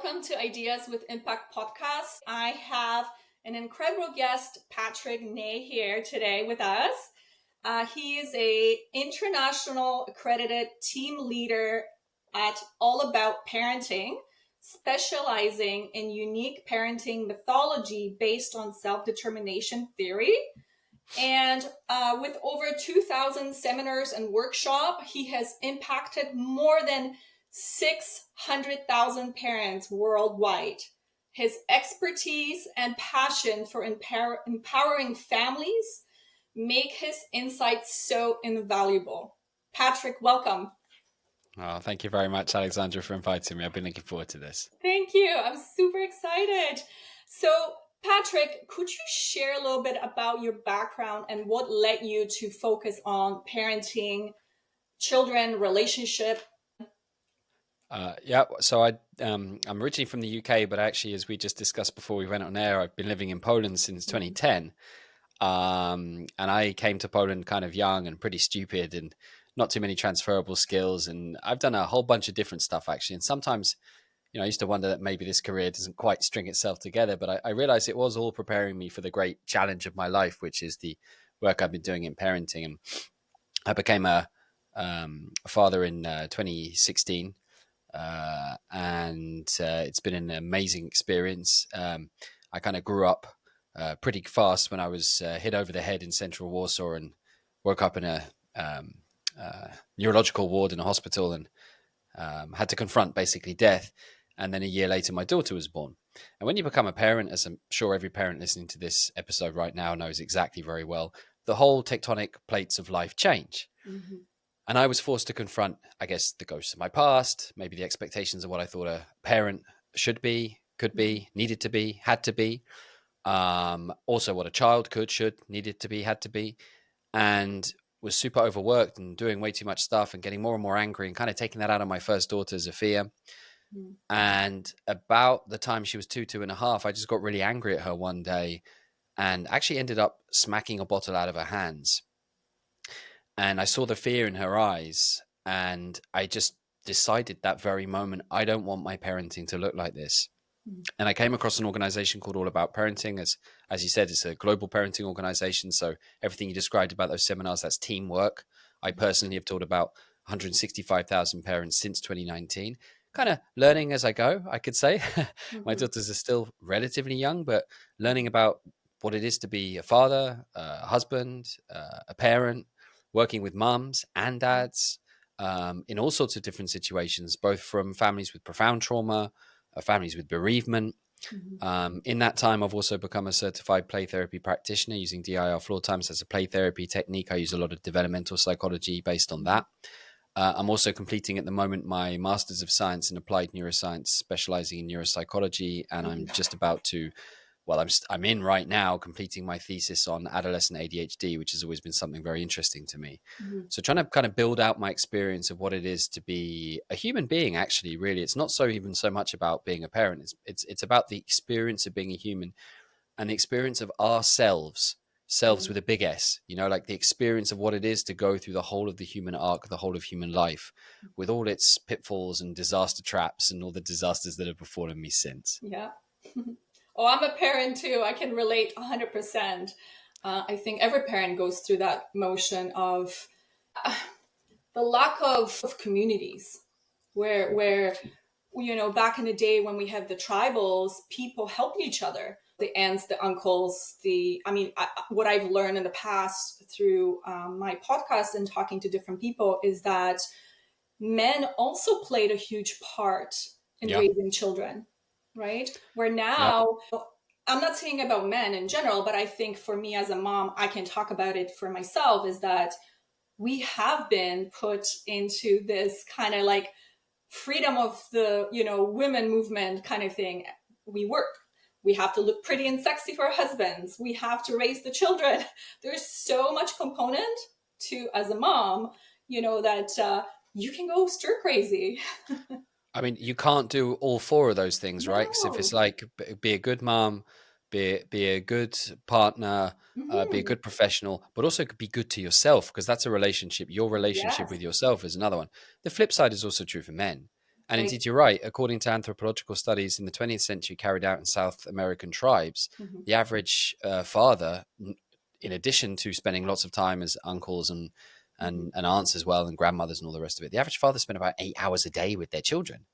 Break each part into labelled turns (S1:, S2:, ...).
S1: welcome to Ideas with Impact podcast. I have an incredible guest, Patrick Ney, here today with us. He is a international accredited team leader at All About Parenting, specializing in unique parenting methodology based on self-determination theory. And with over 2,000 seminars and workshops, he has impacted more than 600,000 parents worldwide. His expertise and passion for empowering families make his insights so invaluable. Patrick, welcome.
S2: Oh, thank you very much, Aleksandra, for inviting me. I've been looking forward to this.
S1: Thank you. I'm super excited. So, Patrick, could you share a little bit about your background and what led you to focus on parenting, children, relationship?
S2: So I'm originally from the UK, but actually, as we just discussed before we went on air, I've been living in Poland since 2010. And I came to Poland kind of young and pretty stupid and not too many transferable skills. And I've done a whole bunch of different stuff, actually. And sometimes, I used to wonder that maybe this career doesn't quite string itself together, but I realized it was all preparing me for the great challenge of my life, which is the work I've been doing in parenting. And I became a father in 2016. And it's been an amazing experience. I kind of grew up pretty fast when I was hit over the head in central Warsaw and woke up in a neurological ward in a hospital and had to confront basically death. And then a year later, my daughter was born. And when you become a parent, as I'm sure every parent listening to this episode right now knows exactly very well, the whole tectonic plates of life change. Mm-hmm. And I was forced to confront, I guess, the ghosts of my past, maybe the expectations of what I thought a parent should be, could be, needed to be, had to be. Also what a child could, should, needed to be, had to be. And was super overworked and doing way too much stuff and getting more and more angry and kind of taking that out on my first daughter, Zofia. And about the time she was 2.5, I just got really angry at her one day and actually ended up smacking a bottle out of her hands. And I saw the fear in her eyes, and I just decided that very moment, I don't want my parenting to look like this. And I came across an organization called All About Parenting. As you said, it's a global parenting organization. So everything you described about those seminars, that's teamwork. I personally have taught about 165,000 parents since 2019, kind of learning as I go, I could say. My daughters are still relatively young, but learning about what it is to be a father, a husband, a parent, working with mums and dads in all sorts of different situations, both from families with profound trauma, families with bereavement. In that time, I've also become a certified play therapy practitioner using DIR floor times as a play therapy technique. I use a lot of developmental psychology based on that. I'm also completing at the moment my Masters of Science in Applied Neuroscience, specializing in neuropsychology. And I'm just about to, I'm in right now completing my thesis on adolescent ADHD, which has always been something very interesting to me. So trying to kind of build out my experience of what it is to be a human being, actually, really. It's not even so much about being a parent. It's about the experience of being a human and the experience of ourselves with a big S, like the experience of what it is to go through the whole of the human arc, the whole of human life, with all its pitfalls and disaster traps and all the disasters that have befallen me since.
S1: Yeah. Oh, I'm a parent too. I can relate 100%. I think every parent goes through that motion of the lack of communities where back in the day when we had the tribals, people helped each other. The aunts, the uncles, what I've learned in the past through my podcast and talking to different people is that men also played a huge part in raising children, right? Where now, I'm not saying about men in general, but I think for me as a mom, I can talk about it for myself, is that we have been put into this kind of like freedom of the, women movement kind of thing. We work. We have to look pretty and sexy for our husbands. We have to raise the children. There's so much component to, as a mom, that you can go stir crazy.
S2: I mean, you can't do all four of those things, right? Because if it's like, be a good mom, be a good partner, be a good professional, but also be good to yourself, because that's a relationship. Your relationship with yourself is another one. The flip side is also true for men. And
S1: Like,
S2: indeed, you're right. According to anthropological studies in the 20th century carried out in South American tribes,
S1: mhm,
S2: the average father, in addition to spending lots of time as uncles
S1: mhm,
S2: and aunts as well, and grandmothers and all the rest of it, the average father spent about 8 hours a day with their children.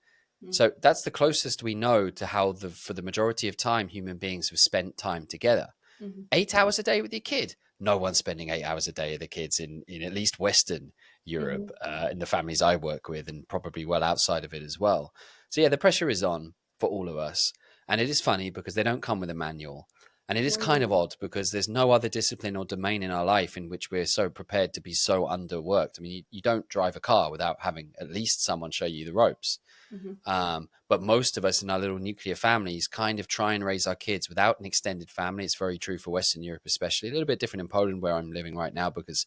S1: mhm,
S2: So that's the closest we know to how for the majority of time human beings have spent time together.
S1: mhm,
S2: 8 hours a day with your kid. No one's spending 8 hours a day with the kids in at least Western Europe,
S1: mhm,
S2: in the families I work with, and probably well outside of it as well. So yeah, the pressure is on for all of us, and it is funny because they don't come with a manual, and it is kind of
S1: mm,
S2: odd because there's no other discipline or domain in our life in which we're so prepared to be so underworked. I mean, you don't drive a car without having at least someone show you the ropes.
S1: mhm,
S2: But most of us in our little nuclear families kind of try and raise our kids without an extended family. It's very true for Western Europe, especially. A little bit different in Poland, where I'm living right now, because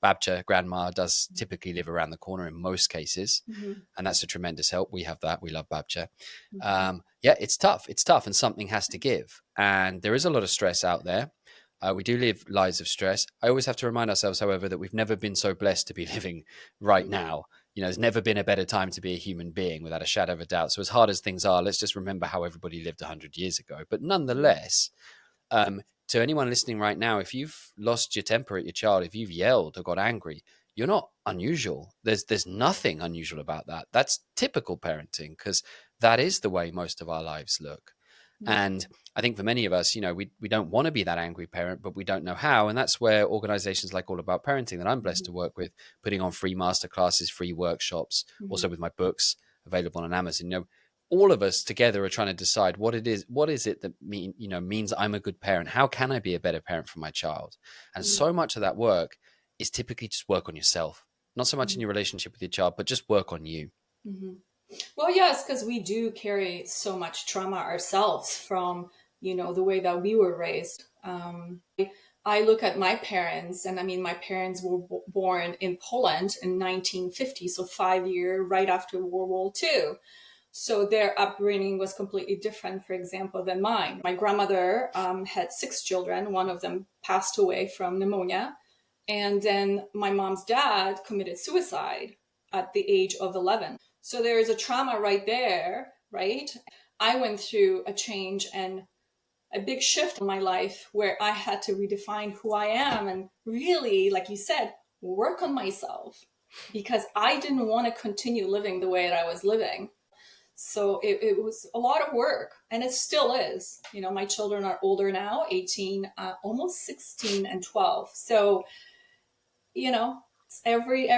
S2: Babcia, grandma, does typically live around the corner in most cases.
S1: mhm,
S2: And that's a tremendous help. We have that. We love Babcia.
S1: mhm,
S2: Yeah, it's tough. It's tough, and something has to give. And there is a lot of stress out there. We do live lives of stress. I always have to remind ourselves, however, that we've never been so blessed to be living right
S1: mhm,
S2: now. There's never been a better time to be a human being, without a shadow of a doubt. So as hard as things are, let's just remember how everybody lived 100 years ago. But
S1: mhm,
S2: nonetheless, to anyone listening right now, if you've lost your temper at your child, if you've yelled or got angry, you're not unusual. There's nothing unusual about that. That's typical parenting, because that is the way most of our lives look.
S1: mhm,
S2: And I think for many of us, we don't want to be that angry parent, but we don't know how. And that's where organizations like All About Parenting, that I'm blessed
S1: mhm,
S2: to work with, putting on free masterclasses, free workshops,
S1: mhm,
S2: also with my books available on Amazon. All of us together are trying to decide what is it that means I'm a good parent. How can I be a better parent for my child? And
S1: mhm,
S2: so much of that work is typically just work on yourself, not so much in
S1: mhm,
S2: your relationship with your child, but just work on you.
S1: mhm. Well, yes, because we do carry so much trauma ourselves from, the way that we were raised. I look at my parents, and I mean, my parents were born in Poland in 1950, so 5 year right after World War II. So their upbringing was completely different, for example, than mine. My grandmother had 6 children. One of them passed away from pneumonia. And then my mom's dad committed suicide at the age of 11. So there is a trauma right there, right? I went through a change and a big shift in my life where I had to redefine who I am and really, like you said, work on myself because I didn't want to continue living the way that I was living. So it was a lot of work, and it still is. My children are older now, 18, almost 16 and 12. So, it's every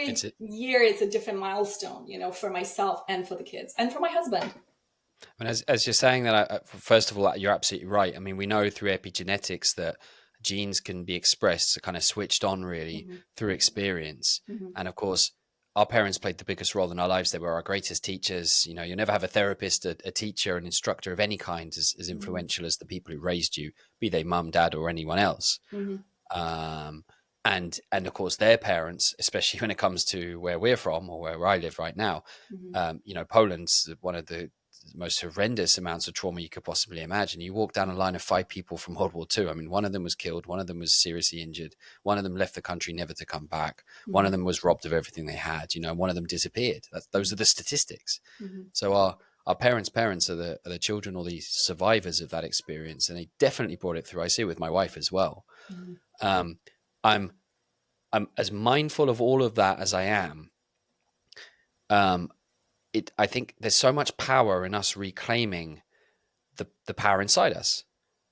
S2: It's
S1: year it's a different milestone, for myself and for the kids and for my husband.
S2: And as you're saying that, first of all, you're absolutely right. I mean, we know through epigenetics that genes can be expressed, so kind of switched on really
S1: Mm-hmm.
S2: through experience.
S1: Mm-hmm.
S2: And of course, our parents played the biggest role in our lives. They were our greatest teachers. You never have a therapist, a teacher, an instructor of any kind as
S1: Mm-hmm.
S2: influential as the people who raised you, be they mum, dad, or anyone else.
S1: Mm-hmm.
S2: Um, and of course, their parents, especially when it comes to where we're from or where I live right now,
S1: Mm-hmm.
S2: Poland's one of the most horrendous amounts of trauma you could possibly imagine. You walk down a line of 5 people from World War II. I mean, one of them was killed, one of them was seriously injured, one of them left the country never to come back, one
S1: Mm-hmm.
S2: of them was robbed of everything they had. One of them disappeared. Those are the statistics.
S1: Mm-hmm.
S2: So our parents are the children or the survivors of that experience, and they definitely brought it through. I see it with my wife as well.
S1: Mm-hmm.
S2: Um, I'm I'm as mindful of all of that as I am. Um, I think there's so much power in us reclaiming the power inside us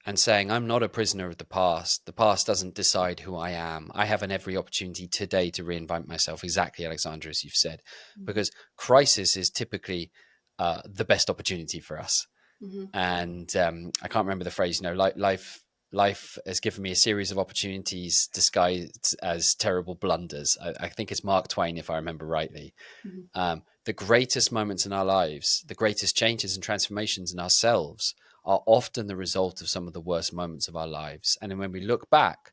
S2: and saying, I'm not a prisoner of the past. The past doesn't decide who I am. I have an every opportunity today to reinvent myself, exactly, Aleksandra, as you've said, because crisis is typically the best opportunity for us.
S1: Mm-hmm.
S2: And I can't remember the phrase, life has given me a series of opportunities disguised as terrible blunders. I think it's Mark Twain, if I remember rightly.
S1: Mm-hmm.
S2: The greatest moments in our lives, the greatest changes and transformations in ourselves are often the result of some of the worst moments of our lives. And then when we look back,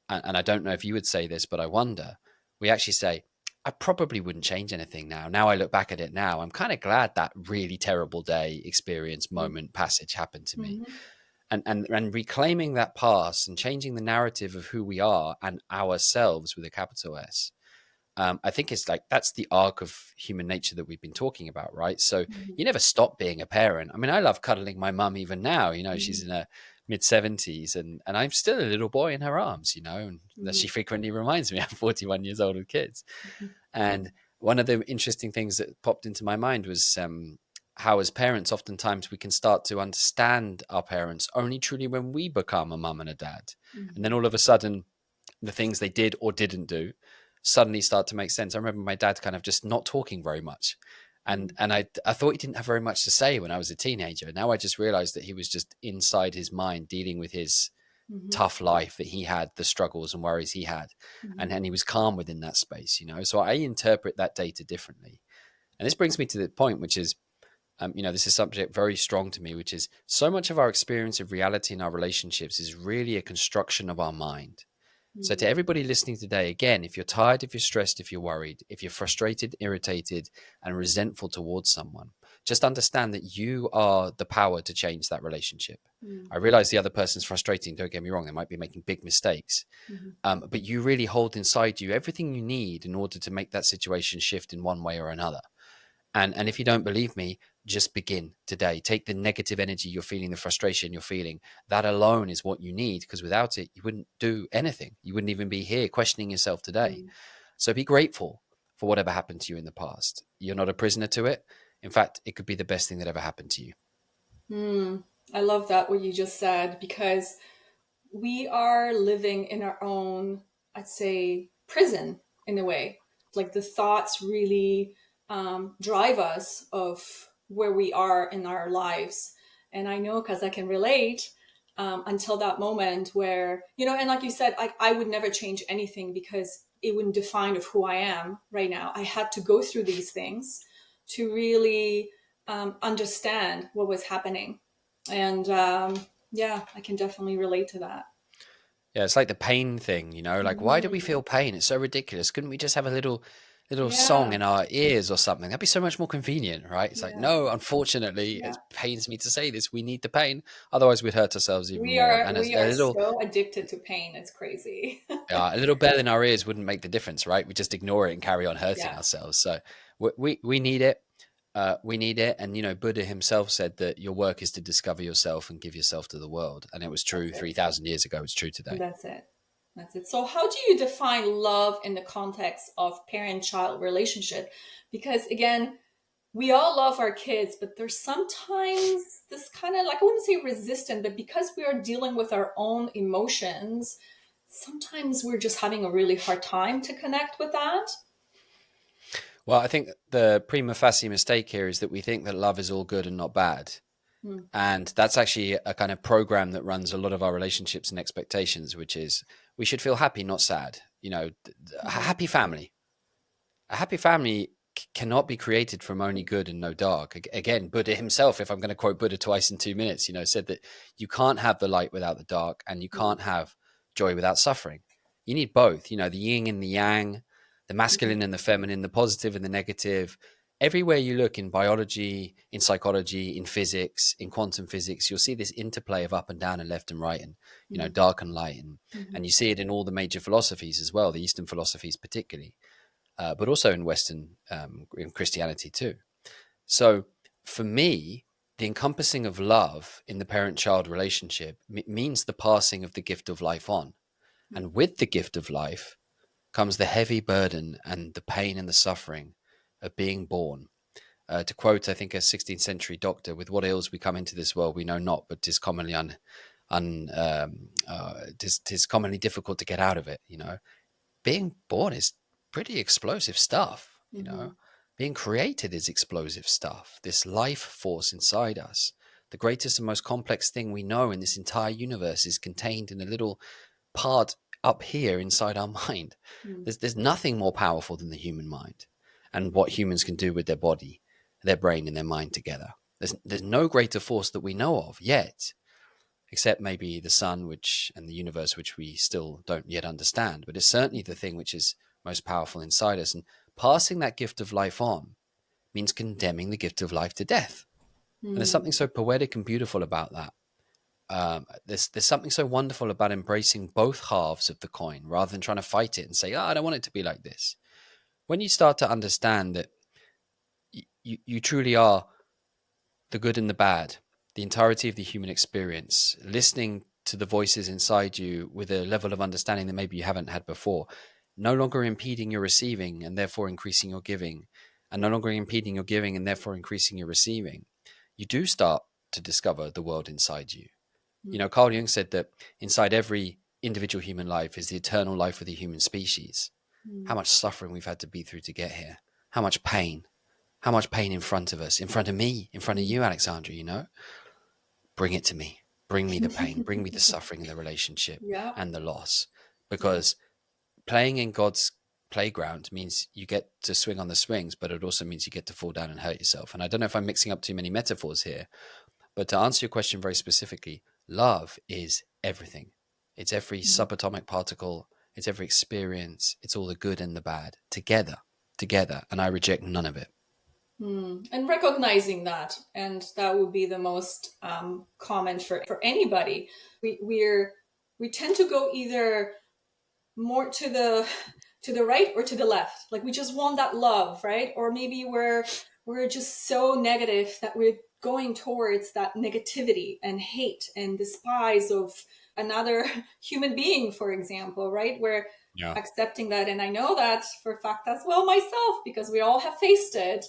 S2: and I don't know if you would say this, but I wonder, we actually say, I probably wouldn't change anything now. Now I look back at it now, I'm kind of glad that really terrible day, experience, moment, passage happened to me.
S1: Mm-hmm.
S2: And reclaiming that past and changing the narrative of who we are and ourselves with a capital S I think it's like that's the arc of human nature that we've been talking about, right? So
S1: Mhm.
S2: you never stop being a parent. I mean, I love cuddling my mum even now. She's
S1: Mhm.
S2: in her mid 70s, and I'm still a little boy in her arms. And that
S1: Mhm.
S2: she frequently reminds me I'm 41 years old with kids.
S1: Mhm.
S2: And one of the interesting things that popped into my mind was how, as parents, oftentimes we can start to understand our parents only truly when we become a mum and a dad, and then
S1: Mhm.
S2: all of a sudden the things they did or didn't do suddenly start to make sense. I remember my dad kind of just not talking very much. And I thought he didn't have very much to say when I was a teenager. Now I just realized that he was just inside his mind dealing with his
S1: Mhm.
S2: tough life that he had, the struggles and worries he had.
S1: Mhm.
S2: And he was calm within that space. So I interpret that data differently. And this brings me to the point, which is, this is a subject very strong to me, which is so much of our experience of reality in our relationships is really a construction of our mind. So, to
S1: Mhm.
S2: everybody listening today, again, if you're tired, if you're stressed, if you're worried, if you're frustrated, irritated, and resentful towards someone, just understand that you are the power to change that relationship.
S1: Mhm.
S2: I realize the other person's frustrating. Don't get me wrong, they might be making big mistakes.
S1: Mhm.
S2: But you really hold inside you everything you need in order to make that situation shift in one way or another. And if you don't believe me, just begin today. Take the negative energy you're feeling, the frustration you're feeling. That alone is what you need, because without it, you wouldn't do anything. You wouldn't even be here questioning yourself today.
S1: Mhm.
S2: So be grateful for whatever happened to you in the past. You're not a prisoner to it. In fact, it could be the best thing that ever happened to you.
S1: Mm. I love that what you just said, because we are living in our own, I'd say, prison in a way. Like the thoughts really drive us of where we are in our lives. And I know because I can relate until that moment where, and like you said, I would never change anything because it wouldn't define of who I am right now. I had to go through these things to really understand what was happening. And yeah, I can definitely relate to that.
S2: Yeah, it's like the pain thing. Like, why do we
S1: Mhm.
S2: feel pain? It's so ridiculous. Couldn't we just have a little song
S1: Yeah,
S2: in our ears or something? That'd be so much more convenient, right? It's like,
S1: yeah,
S2: no, unfortunately,
S1: yeah.
S2: it pains me to say this. We need the pain. Otherwise, we'd hurt ourselves even
S1: We
S2: more.
S1: are
S2: And as
S1: we
S2: a
S1: are
S2: little
S1: so addicted to pain. It's crazy.
S2: a little bell in our ears wouldn't make the difference, right? We just ignore it and carry on hurting
S1: Yeah,
S2: ourselves. So we need it. We need it. And Buddha himself said that your work is to discover yourself and give yourself to the world. And it was true
S1: that's it.
S2: 3,000 years ago. It's true today.
S1: That's it. That's it. So, how do you define love in the context of parent-child relationship? Because again, we all love our kids, but there's sometimes this kind of, like, I wouldn't say resistant, but because we are dealing with our own emotions, sometimes we're just having a really hard time to connect with that.
S2: Well, I think the prima facie mistake here is that we think that love is all good and not bad.
S1: Hmm.
S2: And that's actually a kind of program that runs a lot of our relationships and expectations, which is we should feel happy, not sad. A
S1: Hmm.
S2: happy family. A happy family cannot be created from only good and no dark. Again, Buddha himself, if I'm going to quote Buddha twice in 2 minutes, said that you can't have the light without the dark, and you
S1: Hmm.
S2: can't have joy without suffering. You need both, the yin and the yang, the
S1: Hmm.
S2: masculine and the feminine, the positive and the negative. Everywhere you look in biology, in psychology, in physics, in quantum physics, you'll see this interplay of up and down and left and right, and
S1: Hmm.
S2: dark and light, and
S1: Hmm.
S2: and you see it in all the major philosophies as well, the Eastern philosophies particularly, but also in Western, in Christianity too. So for me, the encompassing of love in the parent-child relationship means the passing of the gift of life on. And with the gift of life comes the heavy burden and the pain and the suffering of being born. To quote, I think, a 16th century doctor, with what ills we come into this world, we know not, but 'tis commonly tis commonly difficult to get out of it. Being born is pretty explosive stuff,
S1: Hmm.
S2: Being created is explosive stuff. This life force inside us, the greatest and most complex thing we know in this entire universe, is contained in a little part up here inside our mind.
S1: Hmm.
S2: There's nothing more powerful than the human mind and what humans can do with their body, their brain, and their mind together. There's no greater force that we know of yet, except maybe the sun, which and the universe, which we still don't yet understand. But it's certainly the thing which is most powerful inside us. And passing that gift of life on means condemning the gift of life to death. And there's
S1: Hmm.
S2: something so poetic and beautiful about that. There's something so wonderful about embracing both halves of the coin rather than trying to fight it and say, "Oh, I don't want it to be like this." when you start to understand that you truly are the good and the bad, the entirety of the human experience, listening to the voices inside you with a level of understanding that maybe you haven't had before, no longer impeding your receiving and therefore increasing your giving, and no longer impeding your giving and therefore increasing your receiving, you do start to discover the world inside you. You know, Carl Jung said that inside every individual human life is the eternal life of the human species. How much suffering we've had to be through to get here. How much pain. How much pain in front of us, in front of me, in front of you, Aleksandra, you know? Bring it to me. Bring me the pain. Bring me the suffering in the relationship
S1: Yeah.
S2: and the loss.
S1: Yeah.
S2: Because playing in God's playground means you get to swing on the swings, but it also means you get to fall down and hurt yourself. And I don't know if I'm mixing up too many metaphors here, but to answer your question very specifically, love is everything. It's every subatomic particle, it's every experience, it's all the good and the bad together, and I reject none of it.
S1: And recognizing that, and that would be the most common for anybody. We tend to go either more to the right or to the left. Like we just want that love, right? Or maybe we're just so negative that we're going towards that negativity and hate and despise of another human being, for example, right? We're
S2: Yeah.
S1: accepting that, and I know that for a fact as well myself, because we all have faced it.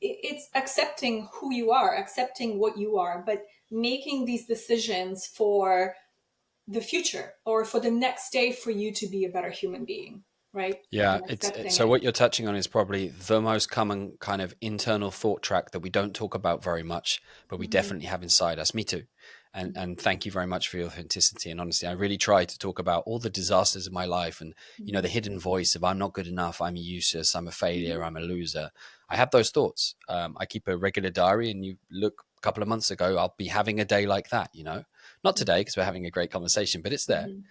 S1: It's accepting who you are, accepting what you are, but making these decisions for the future or for the next day for you to be a better human being, right?
S2: Yeah,
S1: And
S2: it's
S1: accepting
S2: so
S1: it.
S2: what you're touching on is probably the most common kind of internal thought track that we don't talk about very much, but we
S1: Mhm.
S2: definitely have inside us. Me too. And thank you very much for your authenticity and honesty. I really try to talk about all the disasters of my life and the
S1: Mhm.
S2: hidden voice of I'm not good enough, I'm useless, I'm a failure,
S1: Mhm.
S2: I'm a loser. I have those thoughts. I keep a regular diary, and you look a couple of months ago, I'll be having a day like that. Not today because we're having a great conversation, but it's there.
S1: Mhm.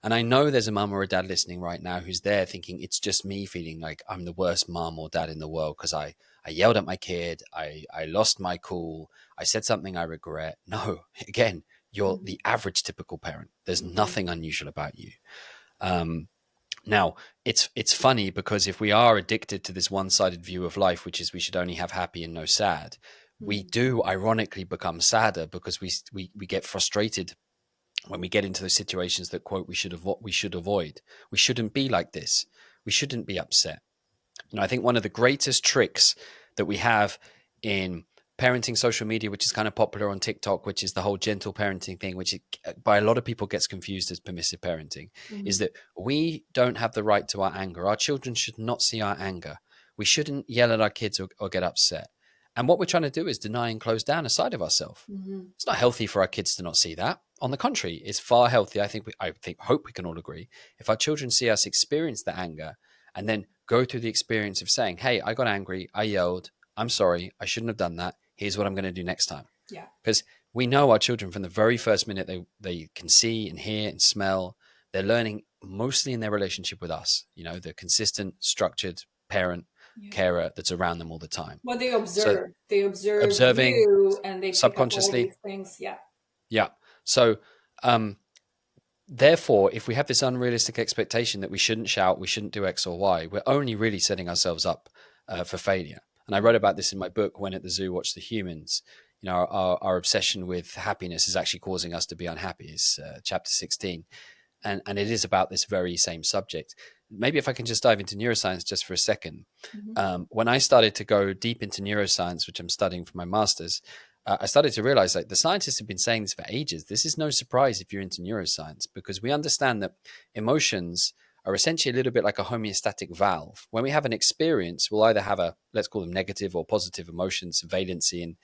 S2: And I know there's a mum or a dad listening right now who's there thinking it's just me feeling like I'm the worst mum or dad in the world because I yelled at my kid. I lost my cool. I said something I regret. No, again, you're
S1: Mhm.
S2: the average typical parent. There's
S1: Mhm.
S2: nothing unusual about you. Um, Now, it's funny because if we are addicted to this one-sided view of life, which is we should only have happy and no sad, we
S1: Mhm.
S2: do ironically become sadder because we get frustrated when we get into those situations that quote we should avoid. We shouldn't be like this. We shouldn't be upset. I think one of the greatest tricks that we have in parenting social media, which is kind of popular on TikTok, which is the whole gentle parenting thing, which by a lot of people gets confused as permissive parenting, is
S1: Mhm.
S2: that we don't have the right to our anger. Our children should not see our anger. We shouldn't yell at our kids or get upset. And what we're trying to do is deny and close down a side of ourselves.
S1: Mhm.
S2: It's not healthy for our kids to not see that. On the contrary, it's far healthier. Hope we can all agree. If our children see us experience the anger and then go through the experience of saying, hey, I got angry, I yelled, I'm sorry, I shouldn't have done that. Here's what I'm going to do next time.
S1: Yeah.
S2: Because we know our children from the very first minute they can see and hear and smell, they're learning mostly in their relationship with us, the consistent, structured parent,
S1: Yeah.
S2: carer that's around them all the time.
S1: Well,
S2: So
S1: they observe
S2: observing
S1: you, and they pick up all
S2: subconsciously,
S1: these things. Yeah.
S2: yeah. So um, therefore, if we have this unrealistic expectation that we shouldn't shout, we shouldn't do X or Y, we're only really setting ourselves up for failure. And I wrote about this in my book, When at the Zoo, Watch the Humans. Our obsession with happiness is actually causing us to be unhappy. It's chapter 16. And it is about this very same subject. Maybe if I can just dive into neuroscience just for a second.
S1: Mhm.
S2: When I started to go deep into neuroscience, which I'm studying for my master's, I started to realize like the scientists have been saying this for ages. This is no surprise if you're into neuroscience because we understand that emotions are essentially a little bit like a homeostatic valve. When we have an experience, we'll either have let's call them negative or positive emotions, valency in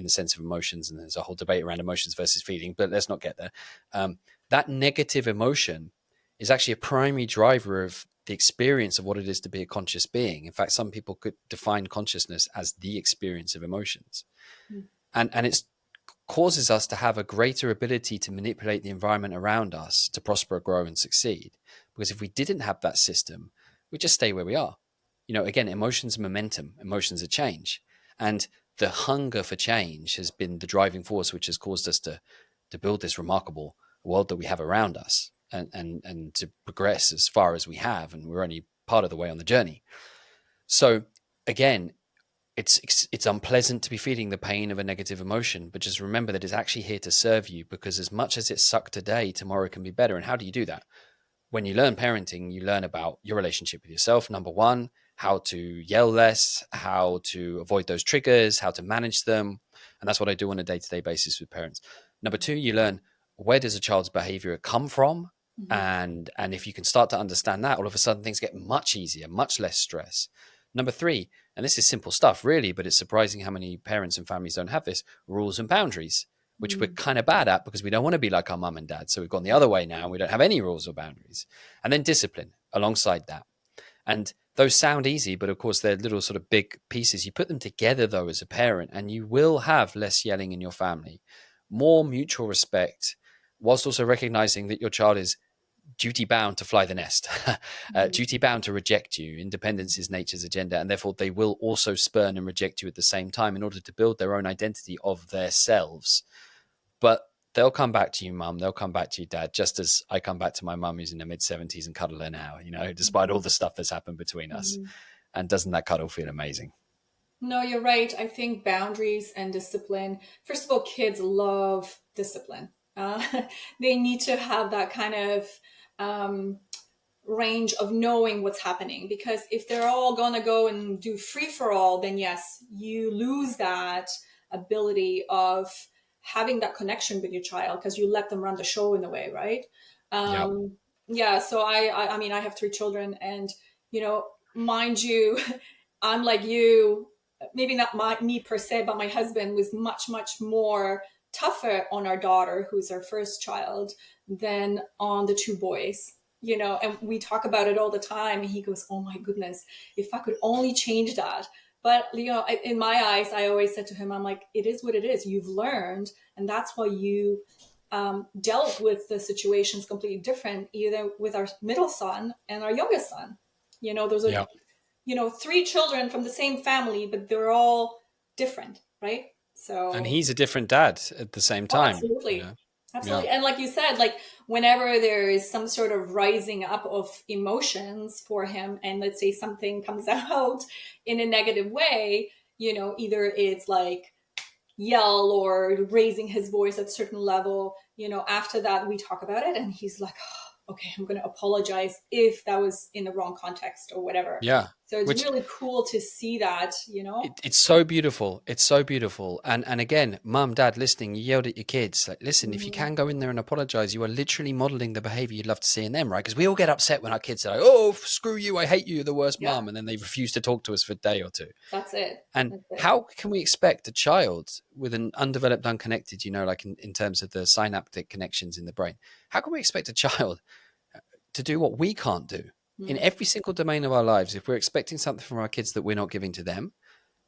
S2: the sense of emotions. And there's a whole debate around emotions versus feeling, but let's not get there. That negative emotion is actually a primary driver of the experience of what it is to be a conscious being. In fact, some people could define consciousness as the experience of emotions.
S1: Mhm.
S2: And it causes us to have a greater ability to manipulate the environment around us to prosper, grow, and succeed. Because if we didn't have that system, we'd just stay where we are. Again, emotions are momentum, emotions are change. And the hunger for change has been the driving force which has caused us to build this remarkable world that we have around us and to progress as far as we have. And we're only part of the way on the journey. So again, it's unpleasant to be feeling the pain of a negative emotion, but just remember that it's actually here to serve you, because as much as it sucked today, tomorrow can be better. And how do you do that? When you learn parenting, you learn about your relationship with yourself, number one, how to yell less, how to avoid those triggers, how to manage them. And that's what I do on a day-to-day basis with parents. Number two, you learn, where does a child's behavior come from?
S1: Mm-hmm.
S2: And if you can start to understand that, all of a sudden things get much easier, much less stress. Number three, and this is simple stuff really, but it's surprising how many parents and families don't have this, rules and boundaries, which we're kind of bad at because we don't want to be like our mum and dad. So we've gone the other way now and we don't have any rules or boundaries. And then discipline alongside that. And those sound easy, but of course they're little sort of big pieces. You put them together though as a parent, and you will have less yelling in your family, more mutual respect, whilst also recognizing that your child is duty bound to fly the nest, duty bound to reject you. Independence is nature's agenda, and therefore they will also spurn and reject you at the same time in order to build their own identity of themselves. But they'll come back to you, mum. They'll come back to you, dad, just as I come back to my mum who's in her mid-70s and cuddle her now, despite all the stuff that's happened between us. And doesn't that cuddle feel amazing?
S1: No, you're right. I think boundaries and discipline, first of all, kids love discipline. They need to have that kind of range of knowing what's happening, because if they're all going to go and do free for all, then yes, you lose that ability of having that connection with your child because you let them run the show in a way, right?
S2: Yeah.
S1: Yeah. So I mean, I have three children, and mind you, I'm like you, maybe not me per se, but my husband was much, much more tougher on our daughter, who's our first child, than on the two boys. And we talk about it all the time. And he goes, "Oh my goodness, if I could only change that." But, in my eyes, I always said to him, I'm like, it is what it is. You've learned. And that's why you dealt with the situations completely different, either with our middle son and our youngest son. Those are, three children from the same family, but they're all different, right? So,
S2: And he's a different dad at the same
S1: oh,
S2: time.
S1: absolutely. Absolutely.
S2: Yeah.
S1: And like you said, like whenever there is some sort of rising up of emotions for him, and let's say something comes out in a negative way, either it's like yell or raising his voice at a certain level, after that we talk about it and he's like, oh, okay, I'm going to apologize if that was in the wrong context or whatever.
S2: Yeah.
S1: So it's
S2: Which
S1: really cool to see that,
S2: it's so beautiful. It's so beautiful. And again, mum, dad, listening, you yelled at your kids. Like, listen, if you can go in there and apologize, you are literally modeling the behavior you'd love to see in them, right? Because we all get upset when our kids are like, "Oh, screw you, I hate you, you're the worst
S1: Yeah.
S2: mum," and then they refuse to talk to us for a day or two.
S1: That's it.
S2: And
S1: That's it.
S2: how can we expect a child with an undeveloped, unconnected, like in terms of the synaptic connections in the brain, how can we expect a child to do what we can't do in every single domain of our lives? If we're expecting something from our kids that we're not giving to them,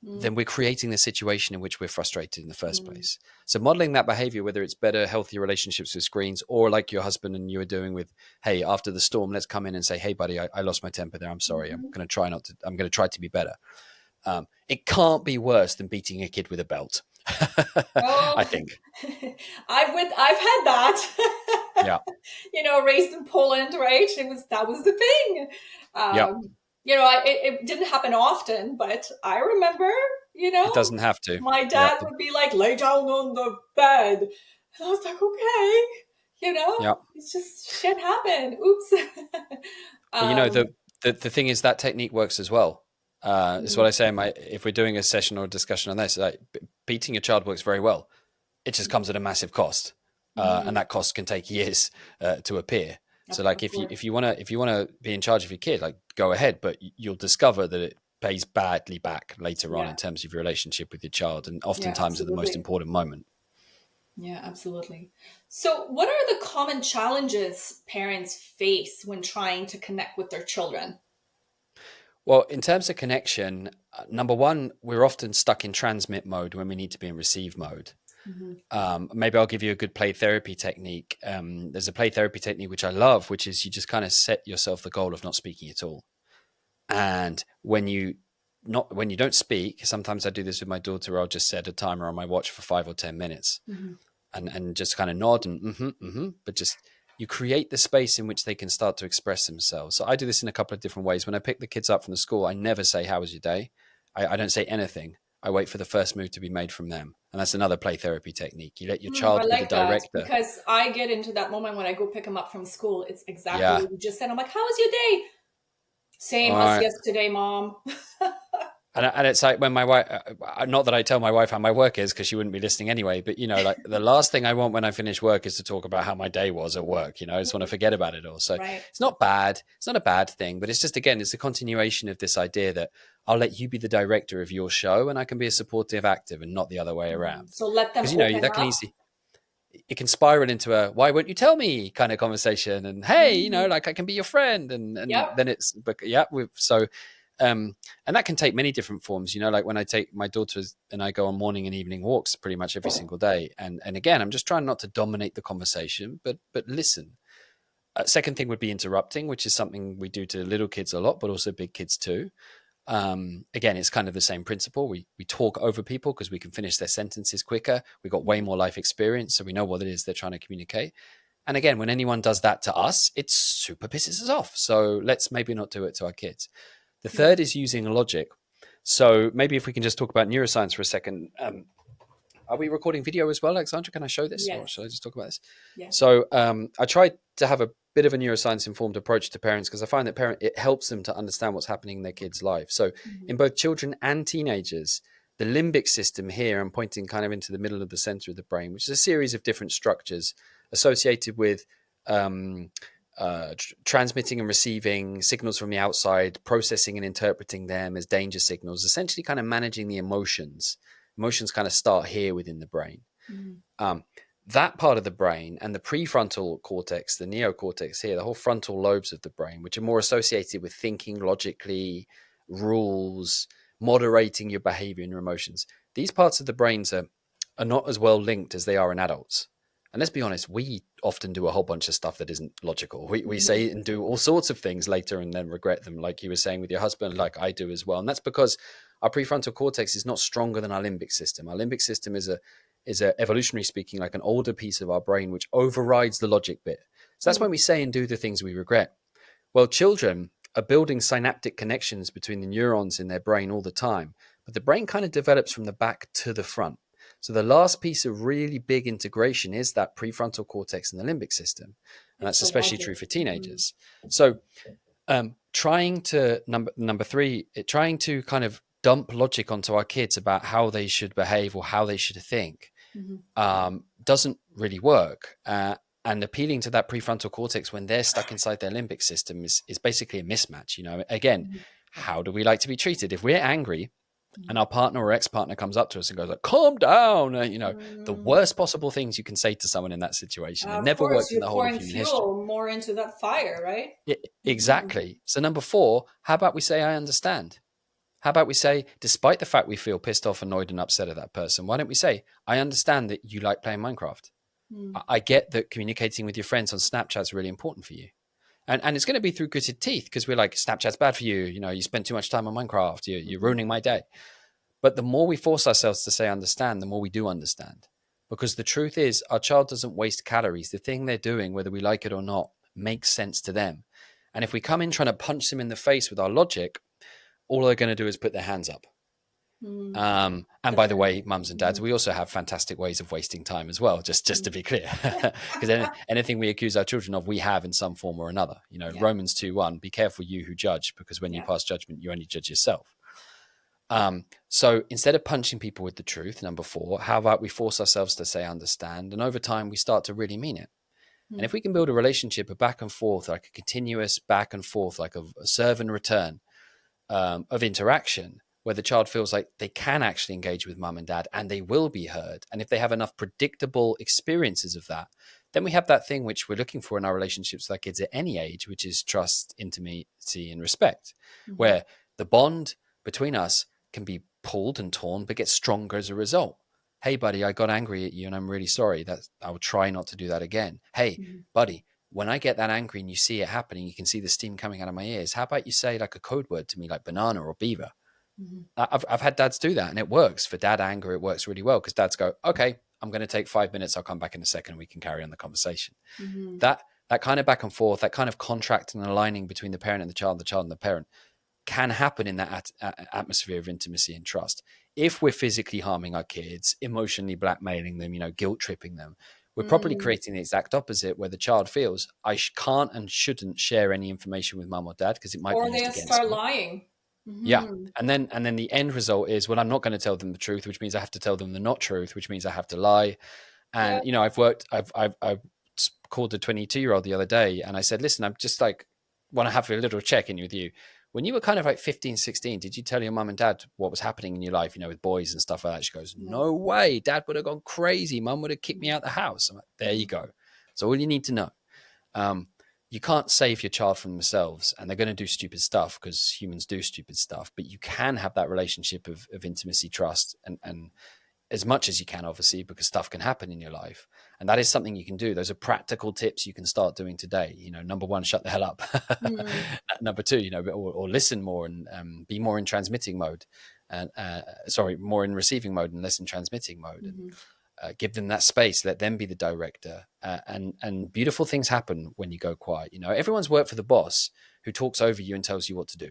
S2: then we're creating the situation in which we're frustrated in the first place. So modeling that behavior, whether it's better, healthier relationships with screens, or like your husband and you are doing with, hey, after the storm, let's come in and say, hey, buddy, I lost my temper there. I'm sorry. I'm going to try to be better. It can't be worse than beating a kid with a belt.
S1: Oh,
S2: I think.
S1: I've had that.
S2: Yeah.
S1: Raised in Poland, right? That was the thing.
S2: Yeah.
S1: It didn't happen often, but I remember,
S2: It doesn't have to.
S1: my
S2: Yeah.
S1: dad would be like, "Lay down on the bed," and I was like, "Okay,"
S2: Yeah.
S1: it's just shit happened. Oops.
S2: But the thing is that technique works as well. It's what I say if we're doing a session or a discussion on this, like, beating a child works very well. It just comes at a massive cost, and that cost can take years to appear. So, like, if you want to be in charge of your kid, like, go ahead, but you'll discover that it pays badly back later on in terms of your relationship with your child, and oftentimes at the most important moment.
S1: Yeah, absolutely. So, what are the common challenges parents face when trying to connect with their children?
S2: Well, in terms of connection, number one, we're often stuck in transmit mode when we need to be in receive mode. Maybe I'll give you a good play therapy technique. There's a play therapy technique which I love, which is you just kind of set yourself the goal of not speaking at all. And when you don't speak, sometimes I do this with my daughter. I'll just set a timer on my watch for 5 or 10 minutes, and just kind of nod and but just you create the space in which they can start to express themselves. So I do this in a couple of different ways. When I pick the kids up from the school, I never say, how was your day? I don't say anything. I wait for the first move to be made from them. And that's another play therapy technique. You let your
S1: I
S2: child be the
S1: like that,
S2: director.
S1: because I get into that moment when I go pick them up from school. It's exactly
S2: Yeah.
S1: what you just said. I'm like, how was your day?
S2: All
S1: Same as
S2: right.
S1: yesterday, mom.
S2: And it's like when my wife, not that I tell my wife how my work is because she wouldn't be listening anyway, but like the last thing I want when I finish work is to talk about how my day was at work. I just want to forget about it all. So
S1: Right.
S2: it's not bad. It's not a bad thing, but it's just, again, it's a continuation of this idea that I'll let you be the director of your show and I can be a supportive active and not the other way around.
S1: So let them
S2: Because,
S1: open
S2: that can
S1: up.
S2: easily, it can spiral into a why won't you tell me kind of conversation, and hey, like I can be your friend, and
S1: Yep.
S2: then it's, but yeah, and that can take many different forms, like when I take my daughters and I go on morning and evening walks pretty much every single day, and again, I'm just trying not to dominate the conversation, but listen. Second thing would be interrupting, which is something we do to little kids a lot, but also big kids too. Again, it's kind of the same principle. We talk over people because we can finish their sentences quicker. We've got way more life experience, so we know what it is they're trying to communicate. And again, when anyone does that to us, it super pisses us off. So let's maybe not do it to our kids. The third is using logic. So maybe if we can just talk about neuroscience for a second. Are we recording video as well, Aleksandra? Can I show this, or should I just talk about this?
S1: Yes.
S2: So I tried to have a bit of a neuroscience-informed approach to parents because I find that it helps them to understand what's happening in their kids' life. So in both children and teenagers, the limbic system here, I'm pointing kind of into the middle of the center of the brain, which is a series of different structures associated with transmitting and receiving signals from the outside, processing and interpreting them as danger signals, essentially kind of managing the emotions. Emotions kind of start here within the brain. That part of the brain and the prefrontal cortex, the neocortex here, the whole frontal lobes of the brain, which are more associated with thinking logically, rules, moderating your behavior and your emotions. These parts of the brains are not as well linked as they are in adults. And let's be honest, we often do a whole bunch of stuff that isn't logical. We say and do all sorts of things later and then regret them, like you were saying with your husband, like I do as well. And that's because our prefrontal cortex is not stronger than our limbic system. Our limbic system is evolutionary speaking, like an older piece of our brain, which overrides the logic bit. So that's when we say and do the things we regret. Well, children are building synaptic connections between the neurons in their brain all the time, but the brain kind of develops from the back to the front. So the last piece of really big integration is that prefrontal cortex and the limbic system. And that's especially true for teenagers. So trying to number three, trying to kind of dump logic onto our kids about how they should behave or how they should think doesn't really work. And appealing to that prefrontal cortex when they're stuck inside their limbic system is basically a mismatch. Again, how do we like to be treated? If we're angry and our partner or ex-partner comes up to us and goes like, calm down, the worst possible things you can say to someone in that situation. It
S1: Of
S2: never
S1: course,
S2: worked in
S1: you're
S2: the whole of
S1: pouring
S2: human history.
S1: fuel more into that fire, right?
S2: Exactly. So number 4, how about we say, I understand? How about we say, despite the fact we feel pissed off, annoyed, and upset at that person, why don't we say, I understand that you like playing Minecraft. I get that communicating with your friends on Snapchat is really important for you. And it's going to be through gritted teeth because we're like, Snapchat's bad for you. You spend too much time on Minecraft. You're ruining my day. But the more we force ourselves to say understand, the more we do understand. Because the truth is, our child doesn't waste calories. The thing they're doing, whether we like it or not, makes sense to them. And if we come in trying to punch them in the face with our logic, all they're going to do is put their hands up. And by the way, mums and dads, we also have fantastic ways of wasting time as well, just to be clear. Because anything we accuse our children of, we have in some form or another. Romans 2:1, be careful you who judge, because when you pass judgment, you only judge yourself. So instead of punching people with the truth, number 4, how about we force ourselves to say understand, and over time we start to really mean it. And if we can build a relationship, a back and forth, like a continuous back and forth, like a serve and return of interaction, where the child feels like they can actually engage with mum and dad and they will be heard. And if they have enough predictable experiences of that, then we have that thing which we're looking for in our relationships with our kids at any age, which is trust, intimacy, and respect, where the bond between us can be pulled and torn, but get stronger as a result. Hey, buddy, I got angry at you and I'm really sorry. I will try not to do that again. Hey, buddy, when I get that angry and you see it happening, you can see the steam coming out of my ears. How about you say like a code word to me, like banana or beaver? I've had dads do that and it works. For dad anger, it works really well because dads go, okay, I'm going to take 5 minutes. I'll come back in a second and we can carry on the conversation. That that kind of back and forth, that kind of contract and aligning between the parent and the child and the parent can happen in that atmosphere of intimacy and trust. If we're physically harming our kids, emotionally blackmailing them, guilt tripping them, we're probably
S1: Mm.
S2: creating the exact opposite, where the child feels, I can't and shouldn't share any information with mum or dad because it might be
S1: Or
S2: used
S1: they
S2: against
S1: start
S2: me.
S1: lying.
S2: Yeah.
S1: Hmm.
S2: And then the end result is, well, I'm not going to tell them the truth, which means I have to tell them the not truth, which means I have to lie.
S1: Yeah.
S2: And I've called a 22-year-old the other day, and I said, listen, I'm just like, want to have a little check in with you. When you were kind of like 15, 16, did you tell your mum and dad what was happening in your life, with boys and stuff like that? She goes,
S1: No.
S2: no way. Dad would have gone crazy. Mum would have kicked me
S1: Mm.
S2: out the house. I'm like, there you
S1: Mm.
S2: go. That's all you need to know. Um, you can't save your child from themselves, and they're going to do stupid stuff because humans do stupid stuff, but you can have that relationship of intimacy, trust, and as much as you can, obviously, because stuff can happen in your life. And that is something you can do. Those are practical tips you can start doing today. Number one, shut the hell up.
S1: Mm.
S2: Number two, or listen more and be more in transmitting mode. And more in receiving mode and less in transmitting mode. And
S1: Mhm.
S2: give them that space, let them be the director. And beautiful things happen when you go quiet. Everyone's worked for the boss who talks over you and tells you what to do,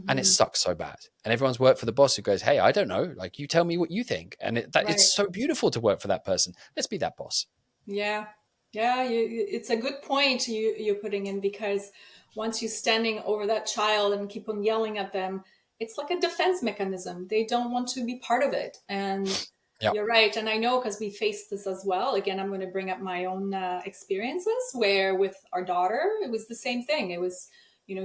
S2: and it
S1: Mhm.
S2: sucks so bad. And everyone's worked for the boss who goes, hey, I don't know, like, you tell me what you think. And it's
S1: Right.
S2: so beautiful to work for that person. Let's be that boss.
S1: Yeah. Yeah. It's a good point you're putting in, because once you're standing over that child and keep on yelling at them, it's like a defense mechanism. They don't want to be part of it. And
S2: Yeah.
S1: you're right. And I know, because we faced this as well. Again, I'm going to bring up my own experiences where with our daughter, it was the same thing. It was,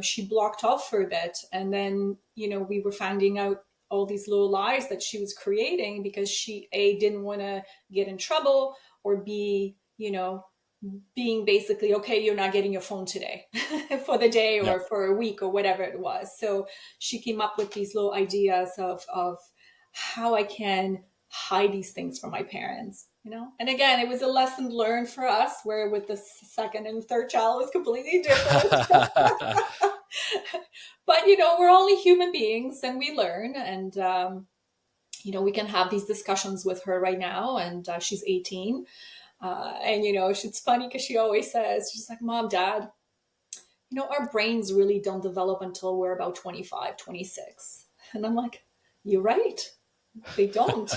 S1: she blocked off for a bit. And then, we were finding out all these little lies that she was creating because she, A, didn't want to get in trouble, or B, being basically, okay, you're not getting your phone today for the day
S2: Yeah.
S1: or for a week or whatever it was. So she came up with these little ideas of how I can hide these things from my parents. And again, it was a lesson learned for us, where with the second and third child was completely different. But we're only human beings, and we learn. And we can have these discussions with her right now, and she's 18. And it's funny because she always says, she's like, Mom, Dad, our brains really don't develop until we're about 25, 26. And I'm like, you're right, they don't.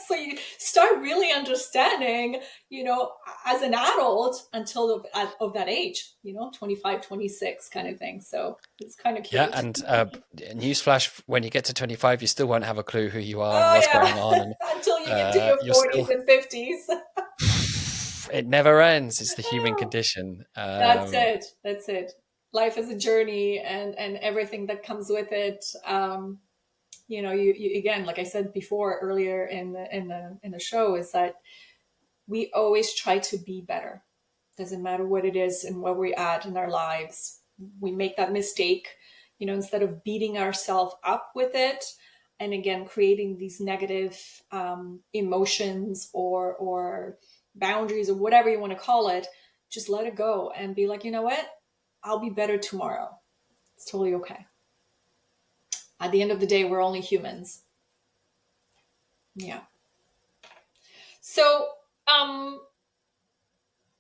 S1: So you start really understanding, as an adult until of that age, 25, 26 kind of thing. So it's kind of
S2: Yeah.
S1: cute.
S2: And newsflash, when you get to 25, you still won't have a clue who you are and
S1: Oh
S2: what's going on.
S1: yeah.
S2: And
S1: Until you get to your
S2: you're
S1: 40s
S2: still,
S1: and 50s.
S2: it never ends. It's the human condition.
S1: That's it. That's it. Life is a journey, and everything that comes with it. You again, like I said before earlier in the show, is that we always try to be better. Doesn't matter what it is and where we're at in our lives. We make that mistake, instead of beating ourselves up with it, and again creating these negative emotions or boundaries or whatever you want to call it. Just let it go and be like, you know what? I'll be better tomorrow. It's totally okay. At the end of the day, we're only humans. Yeah. So, um,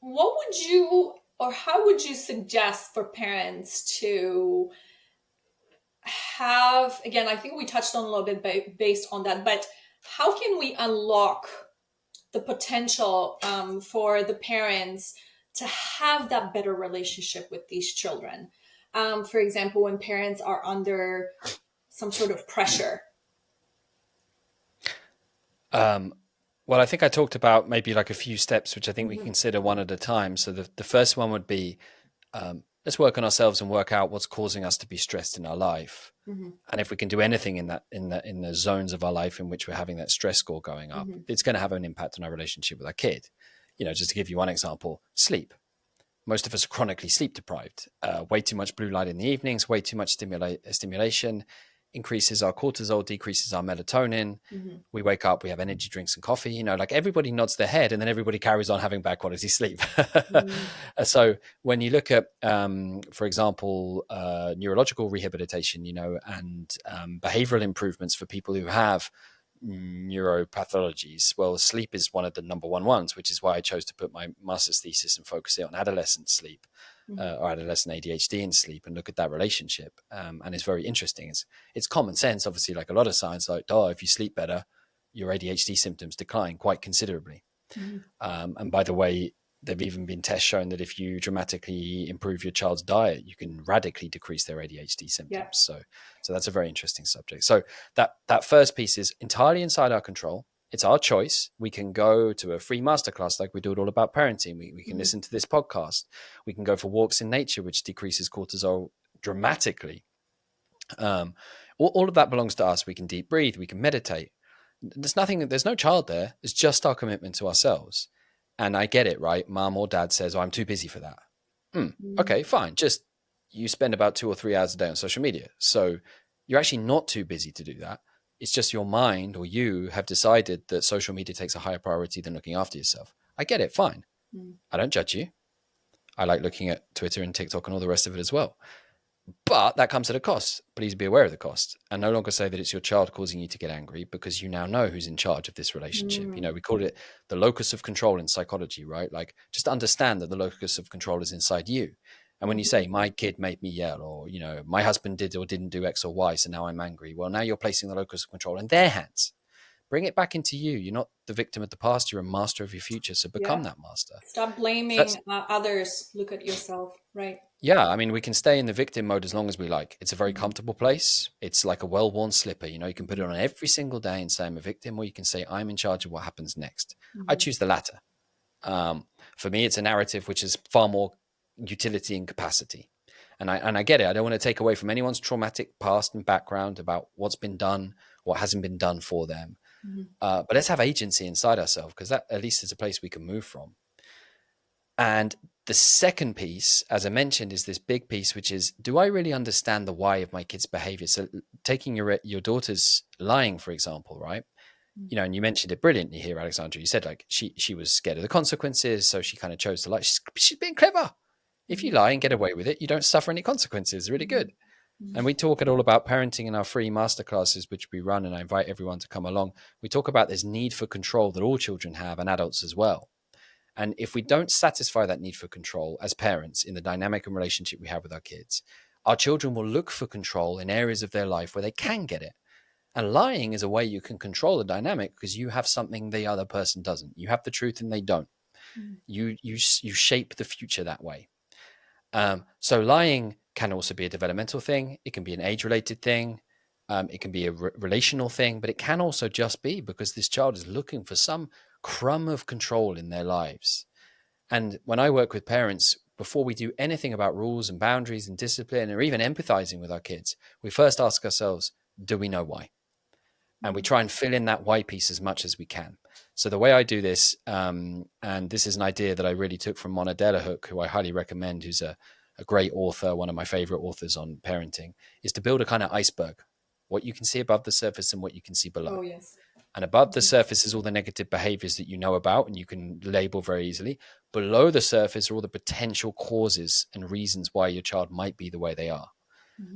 S1: what would you, or how would you suggest for parents to have, again, I think we touched on a little bit based on that, but how can we unlock the potential for the parents to have that better relationship with these children? For example, when parents are under some sort of pressure.
S2: Um, well, I think I talked about maybe like a few steps, which I think we can
S1: Mhm.
S2: consider one at a time. So the first one would be, let's work on ourselves and work out what's causing us to be stressed in our life.
S1: Mhm.
S2: And if we can do anything in the zones of our life in which we're having that stress score going up,
S1: Mhm.
S2: it's going to have an impact on our relationship with our kid. Just to give you one example, sleep. Most of us are chronically sleep deprived. Way too much blue light in the evenings, way too much stimulation increases our cortisol, decreases our melatonin.
S1: Mhm.
S2: We wake up, we have energy drinks and coffee. Like everybody nods their head, and then everybody carries on having bad quality sleep.
S1: Mhm.
S2: So when you look at, for example, neurological rehabilitation, and behavioral improvements for people who have neuropathologies. Well, sleep is one of the number one ones, which is why I chose to put my master's thesis and focus it on adolescent sleep, or adolescent ADHD in sleep, and look at that relationship. And it's very interesting. It's common sense, obviously, like a lot of science, like, oh, if you sleep better, your ADHD symptoms decline quite considerably. And by the way, there've even been tests showing that if you dramatically improve your child's diet, you can radically decrease their ADHD symptoms.
S1: Yeah.
S2: So that's a very interesting subject. So that first piece is entirely inside our control. It's our choice. We can go to a free masterclass like we do it all about parenting. We can listen to this podcast. We can go for walks in nature, which decreases cortisol dramatically. All of that belongs to us. We can deep breathe. We can meditate. There's no child there. It's just our commitment to ourselves. And I get it, right? Mom or dad says, oh, I'm too busy for that. Okay, fine. Just you spend about 2 or 3 hours a day on social media. So you're actually not too busy to do that. It's just your mind or you have decided that social media takes a higher priority than looking after yourself. I get it. Fine. I don't judge you. I like looking at Twitter and TikTok and all the rest of it as well. But that comes at a cost. Please be aware of the cost and no longer say that it's your child causing you to get angry, because you now know who's in charge of this relationship. We call it the locus of control in psychology, right? Like, just understand that the locus of control is inside you. And when you say, my kid made me yell, or, my husband did or didn't do X or Y, so now I'm angry. Well, now you're placing the locus of control in their hands. Bring it back into you. You're not the victim of the past. You're a master of your future. So become that master.
S1: Stop blaming others. Look at yourself, right?
S2: Yeah, I mean, we can stay in the victim mode as long as we like. It's a very comfortable place. It's like a well-worn slipper. You can put it on every single day and say I'm a victim, or you can say I'm in charge of what happens next. I choose the latter. For me, it's a narrative which is far more utility and capacity. And I get it. I don't want to take away from anyone's traumatic past and background about what's been done, what hasn't been done for them. But let's have agency inside ourselves, because that at least is a place we can move from. And the second piece, as I mentioned, is this big piece, which is, do I really understand the why of my kid's behavior? So taking your daughter's lying, for example, right? And you mentioned it brilliantly here, Aleksandra. You said, like, she was scared of the consequences, so she kind of chose to lie. She's being clever. If you lie and get away with it, you don't suffer any consequences. Really good. And we talk at all about parenting in our free masterclasses, which we run, and I invite everyone to come along. We talk about this need for control that all children have, and adults as well. And if we don't satisfy that need for control as parents in the dynamic and relationship we have with our kids, our children will look for control in areas of their life where they can get it. And lying is a way you can control the dynamic, because you have something the other person doesn't. You have the truth and they don't. You shape the future that way. So lying can also be a developmental thing. It can be an age-related thing. It can be a relational thing, but it can also just be because this child is looking for some crumb of control in their lives. And when I work with parents, before we do anything about rules and boundaries and discipline, or even empathizing with our kids, we first ask ourselves, do we know why? And we try and fill in that why piece as much as we can. So the way I do this, and this is an idea that I really took from Mona Delahooke, who I highly recommend, who's a great author, one of my favorite authors on parenting, is to build a kind of iceberg. What you can see above the surface and what you can see below.
S1: Oh, yes.
S2: And above the surface is all the negative behaviors that you know about and you can label very easily. Below the surface are all the potential causes and reasons why your child might be the way they are.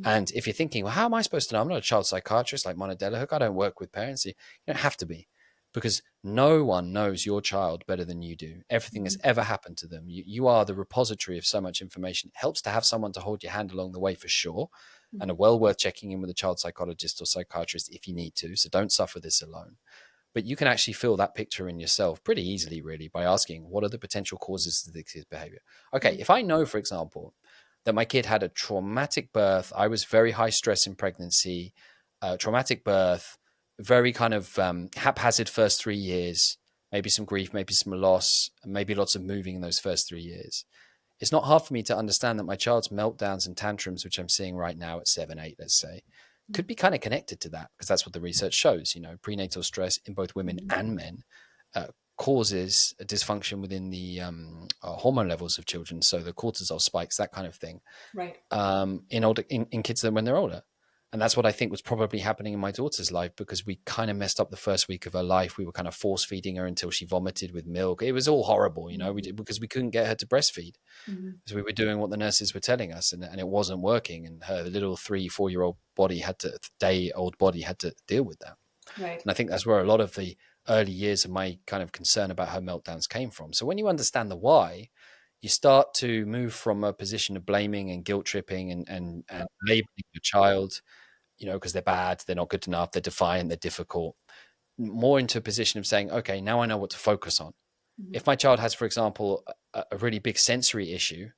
S2: And if you're thinking, well, how am I supposed to know? I'm not a child psychiatrist like Mona Delahooke. I don't work with parents. You don't have to be, because no one knows your child better than you do. Everything that's ever happened to them. You are the repository of so much information. It helps to have someone to hold your hand along the way, for sure. And a well worth checking in with a child psychologist or psychiatrist if you need to. So don't suffer this alone. But you can actually fill that picture in yourself pretty easily, really, by asking, what are the potential causes of this behavior? Okay, if I know, for example, that my kid had a traumatic birth, I was very high stress in pregnancy, traumatic birth, very kind of haphazard first 3 years, maybe some grief, maybe some loss, maybe lots of moving in those first 3 years. It's not hard for me to understand that my child's meltdowns and tantrums, which I'm seeing right now at 7, 8, let's say, could be kind of connected to that, because that's what the research shows. Prenatal stress in both women and men causes a dysfunction within the hormone levels of children. So the cortisol spikes, that kind of thing,
S1: right?
S2: In kids when they're older. And that's what I think was probably happening in my daughter's life, because we kind of messed up the first week of her life. We were kind of force feeding her until she vomited with milk. It was all horrible, because we couldn't get her to breastfeed. Because we were doing what the nurses were telling us, and it wasn't working. And her little 3-4 year old body day-old body had to deal with that.
S1: Right.
S2: And I think that's where a lot of the early years of my kind of concern about her meltdowns came from. So when you understand the why, you start to move from a position of blaming and guilt tripping and labeling your child, because they're bad, they're not good enough, they're defiant, they're difficult, more into a position of saying, okay, now I know what to focus on.
S1: Mm-hmm.
S2: If my child has, for example, a really big sensory issue,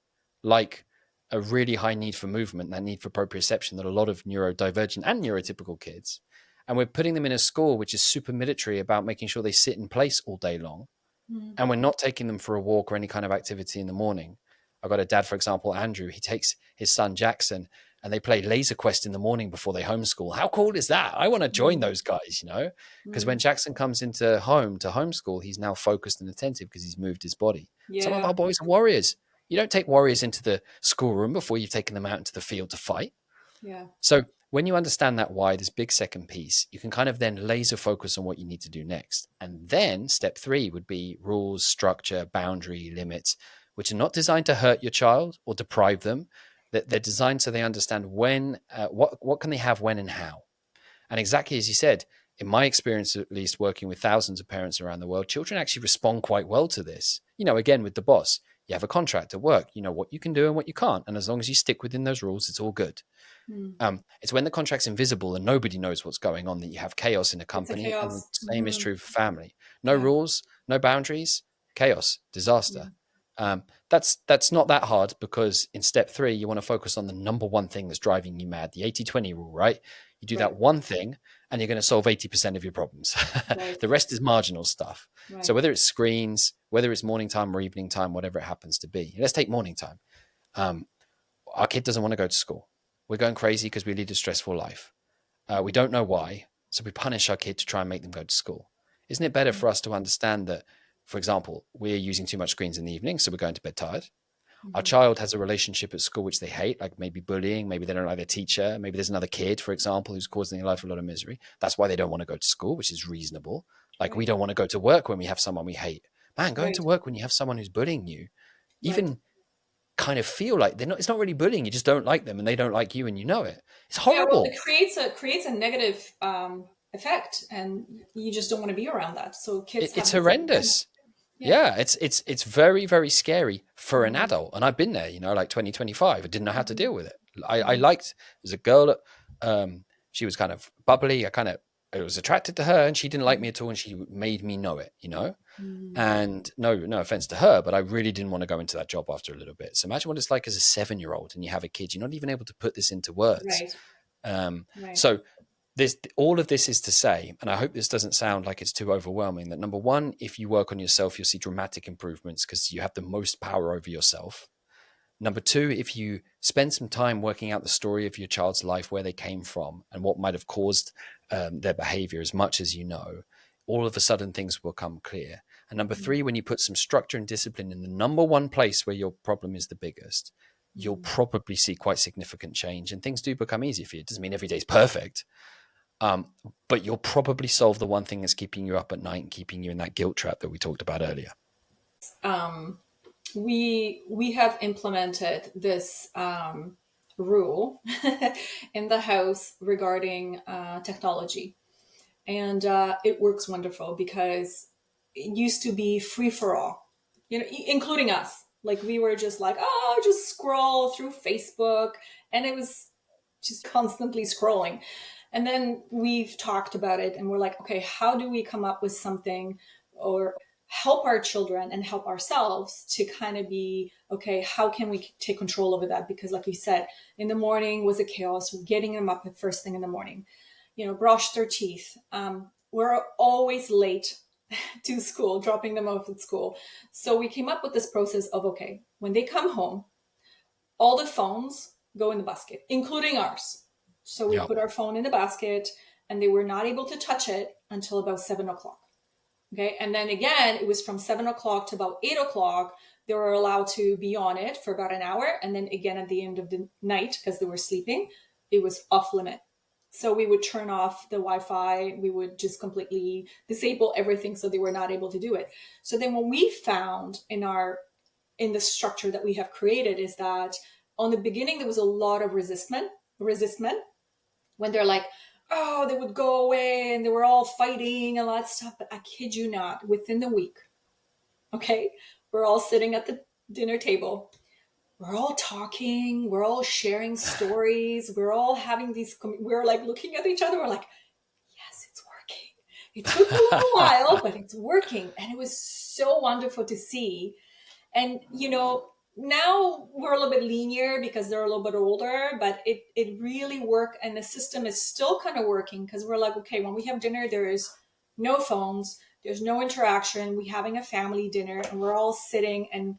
S2: like a really high need for movement, that need for proprioception that a lot of neurodivergent and neurotypical kids, and we're putting them in a school which is super military about making sure they sit in place all day long,
S1: Mm-hmm.
S2: and we're not taking them for a walk or any kind of activity in the morning. I've got a dad, for example, Andrew, he takes his son Jackson and they play Laser Quest in the morning before they homeschool. How cool is that? I want to join those guys, because when Jackson comes into home to homeschool, he's now focused and attentive because he's moved his body. Some of
S1: Yeah.
S2: our boys are warriors. You don't take warriors into the schoolroom before you've taken them out into the field to fight.
S1: Yeah.
S2: So when you understand that why, this big second piece, you can kind of then laser focus on what you need to do next. And then step 3 would be rules, structure, boundary, limits, which are not designed to hurt your child or deprive them. That they're designed so they understand when, what can they have, when, and how. And exactly as you said, in my experience, at least working with thousands of parents around the world, children actually respond quite well to this. Again, with the boss, you have a contract at work, you know what you can do and what you can't. And as long as you stick within those rules, it's all good. It's when the contract's invisible and nobody knows what's going on that you have chaos in a
S1: It's a
S2: company. And the
S1: chaos.
S2: same is true for family. No
S1: Yeah.
S2: rules, no boundaries, chaos,
S1: Yeah.
S2: disaster. That's not that hard, because in step 3, you want to focus on the number one thing that's driving you mad, the 80-20 rule, right? You do that one thing and you're going to solve 80% of your problems.
S1: Right.
S2: The rest is marginal stuff.
S1: Right.
S2: So whether it's screens, whether it's morning time or evening time, whatever it happens to be, let's take morning time. Our kid doesn't want to go to school. We're going crazy because we lead a stressful life. We don't know why. So we punish our kid to try and make them go to school. Isn't it better for us to understand that, for example, we're using too much screens in the evening, so we're going to bed tired? Our child has a relationship at school which they hate, like maybe bullying, maybe they don't like their teacher, maybe there's another kid, for example, who's causing their life a lot of misery. That's why they don't want to go to school, which is reasonable. Like we don't want to go to work when we have someone we hate. Man, going to work when you have someone who's bullying you, even kind of feel like it's not really bullying, you just don't like them and they don't like you and you know it. It's
S1: Yeah, well,
S2: horrible.
S1: it creates a negative effect, and you just don't want to be around that. So kids have
S2: It's
S1: this.
S2: horrendous. Yeah, it's very, very scary for an adult. And I've been there, like 2025. I didn't know how to deal with it. I liked, there's a girl, she was kind of bubbly. I was attracted to her and she didn't like me at all. And she made me know it, and no offense to her, but I really didn't want to go into that job after a little bit. So imagine what it's like as a 7-year-old and you have a kid, you're not even able to put this into words. So all of this is to say, and I hope this doesn't sound like it's too overwhelming, that number one, if you work on yourself, you'll see dramatic improvements because you have the most power over yourself. Number two, if you spend some time working out the story of your child's life, where they came from and what might have caused their behavior, as much as you know, all of a sudden things will come clear. And number three, when you put some structure and discipline in the number one place where your problem is the biggest, you'll probably see quite significant change and things do become easier for you. It doesn't mean every day is perfect. But you'll probably solve the one thing that's keeping you up at night and keeping you in that guilt trap that we talked about earlier.
S1: We have implemented this rule in the house regarding technology, and it works wonderful because it used to be free for all, including us. Like we were just like, oh, just scroll through Facebook, and it was just constantly scrolling. And then we've talked about it and we're like, okay, how do we come up with something or help our children and help ourselves to kind of be, okay, how can we take control over that? Because like you said, in the morning was a chaos, getting them up at first thing in the morning, brush their teeth. We're always late to school, dropping them off at school. So we came up with this process of, okay, when they come home, all the phones go in the basket, including ours. So we put our phone in the basket and they were not able to touch it until about 7:00. Okay. And then again, it was from 7:00 to about 8:00. They were allowed to be on it for about an hour. And then again, at the end of the night, because they were sleeping, it was off limit. So we would turn off the Wi-Fi. We would just completely disable everything. So they were not able to do it. So then what we found in the structure that we have created is that on the beginning, there was a lot of resistment when they're like, oh, they would go away and they were all fighting and all that stuff. But I kid you not, within the week, okay, we're all sitting at the dinner table. We're all talking. We're all sharing stories. We're all having these, we're like looking at each other. We're like, yes, it's working. It took a little while, but it's working. And it was so wonderful to see. And, now we're a little bit linear because they're a little bit older, but it really worked. And the system is still kind of working because we're like, okay, when we have dinner, there is no phones, there's no interaction. We're having a family dinner and we're all sitting and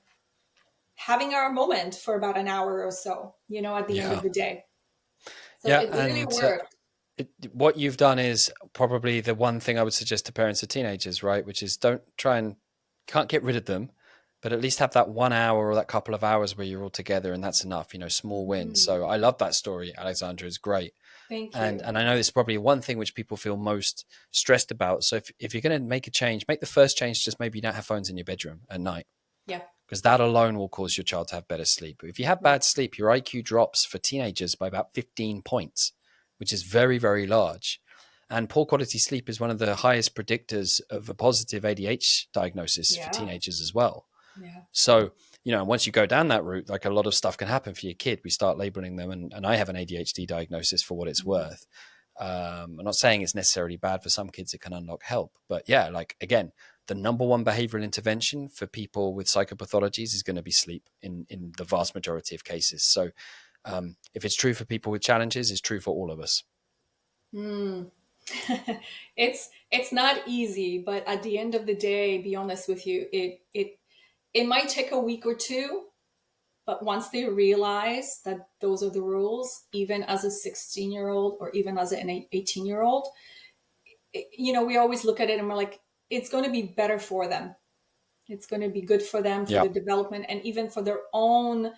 S1: having our moment for about an hour or so, at the end of
S2: Yeah.
S1: the day. So
S2: Yeah.
S1: it really
S2: And
S1: worked.
S2: what you've done is probably the one thing I would suggest to parents of teenagers, right? Which is don't try and can't get rid of them, but at least have that 1 hour or that couple of hours where you're all together, and that's enough. Small wins.
S1: Mm,
S2: So I love that story, Alexandra. Is great.
S1: thank
S2: And
S1: you.
S2: I know it's probably one thing which people feel most stressed about. So if you're going to make a change, make the first change just maybe you don't have phones in your bedroom at night,
S1: Yeah.
S2: because that alone will cause your child to have better sleep. If you have
S1: Yeah.
S2: bad sleep, your IQ drops for teenagers by about 15 points, which is very, very large. And poor quality sleep is one of the highest predictors of a positive ADHD diagnosis for
S1: Yeah.
S2: teenagers as well.
S1: Yeah.
S2: So, once you go down that route, like a lot of stuff can happen for your kid. We start labeling them, and I have an ADHD diagnosis for what it's
S1: Mhm.
S2: worth. I'm not saying it's necessarily bad for some kids, it can unlock help. But yeah, like again, the number one behavioral intervention for people with psychopathologies is going to be sleep in the vast majority of cases. So if it's true for people with challenges, it's true for all of us.
S1: Mm. It's not easy, but at the end of the day, be honest with you, it might take a week or two, but once they realize that those are the rules, even as a 16-year-old or even as an 18-year-old, we always look at it and we're like, it's going to be better for them. It's going to be good for them for
S2: Yeah.
S1: the development and even for their own.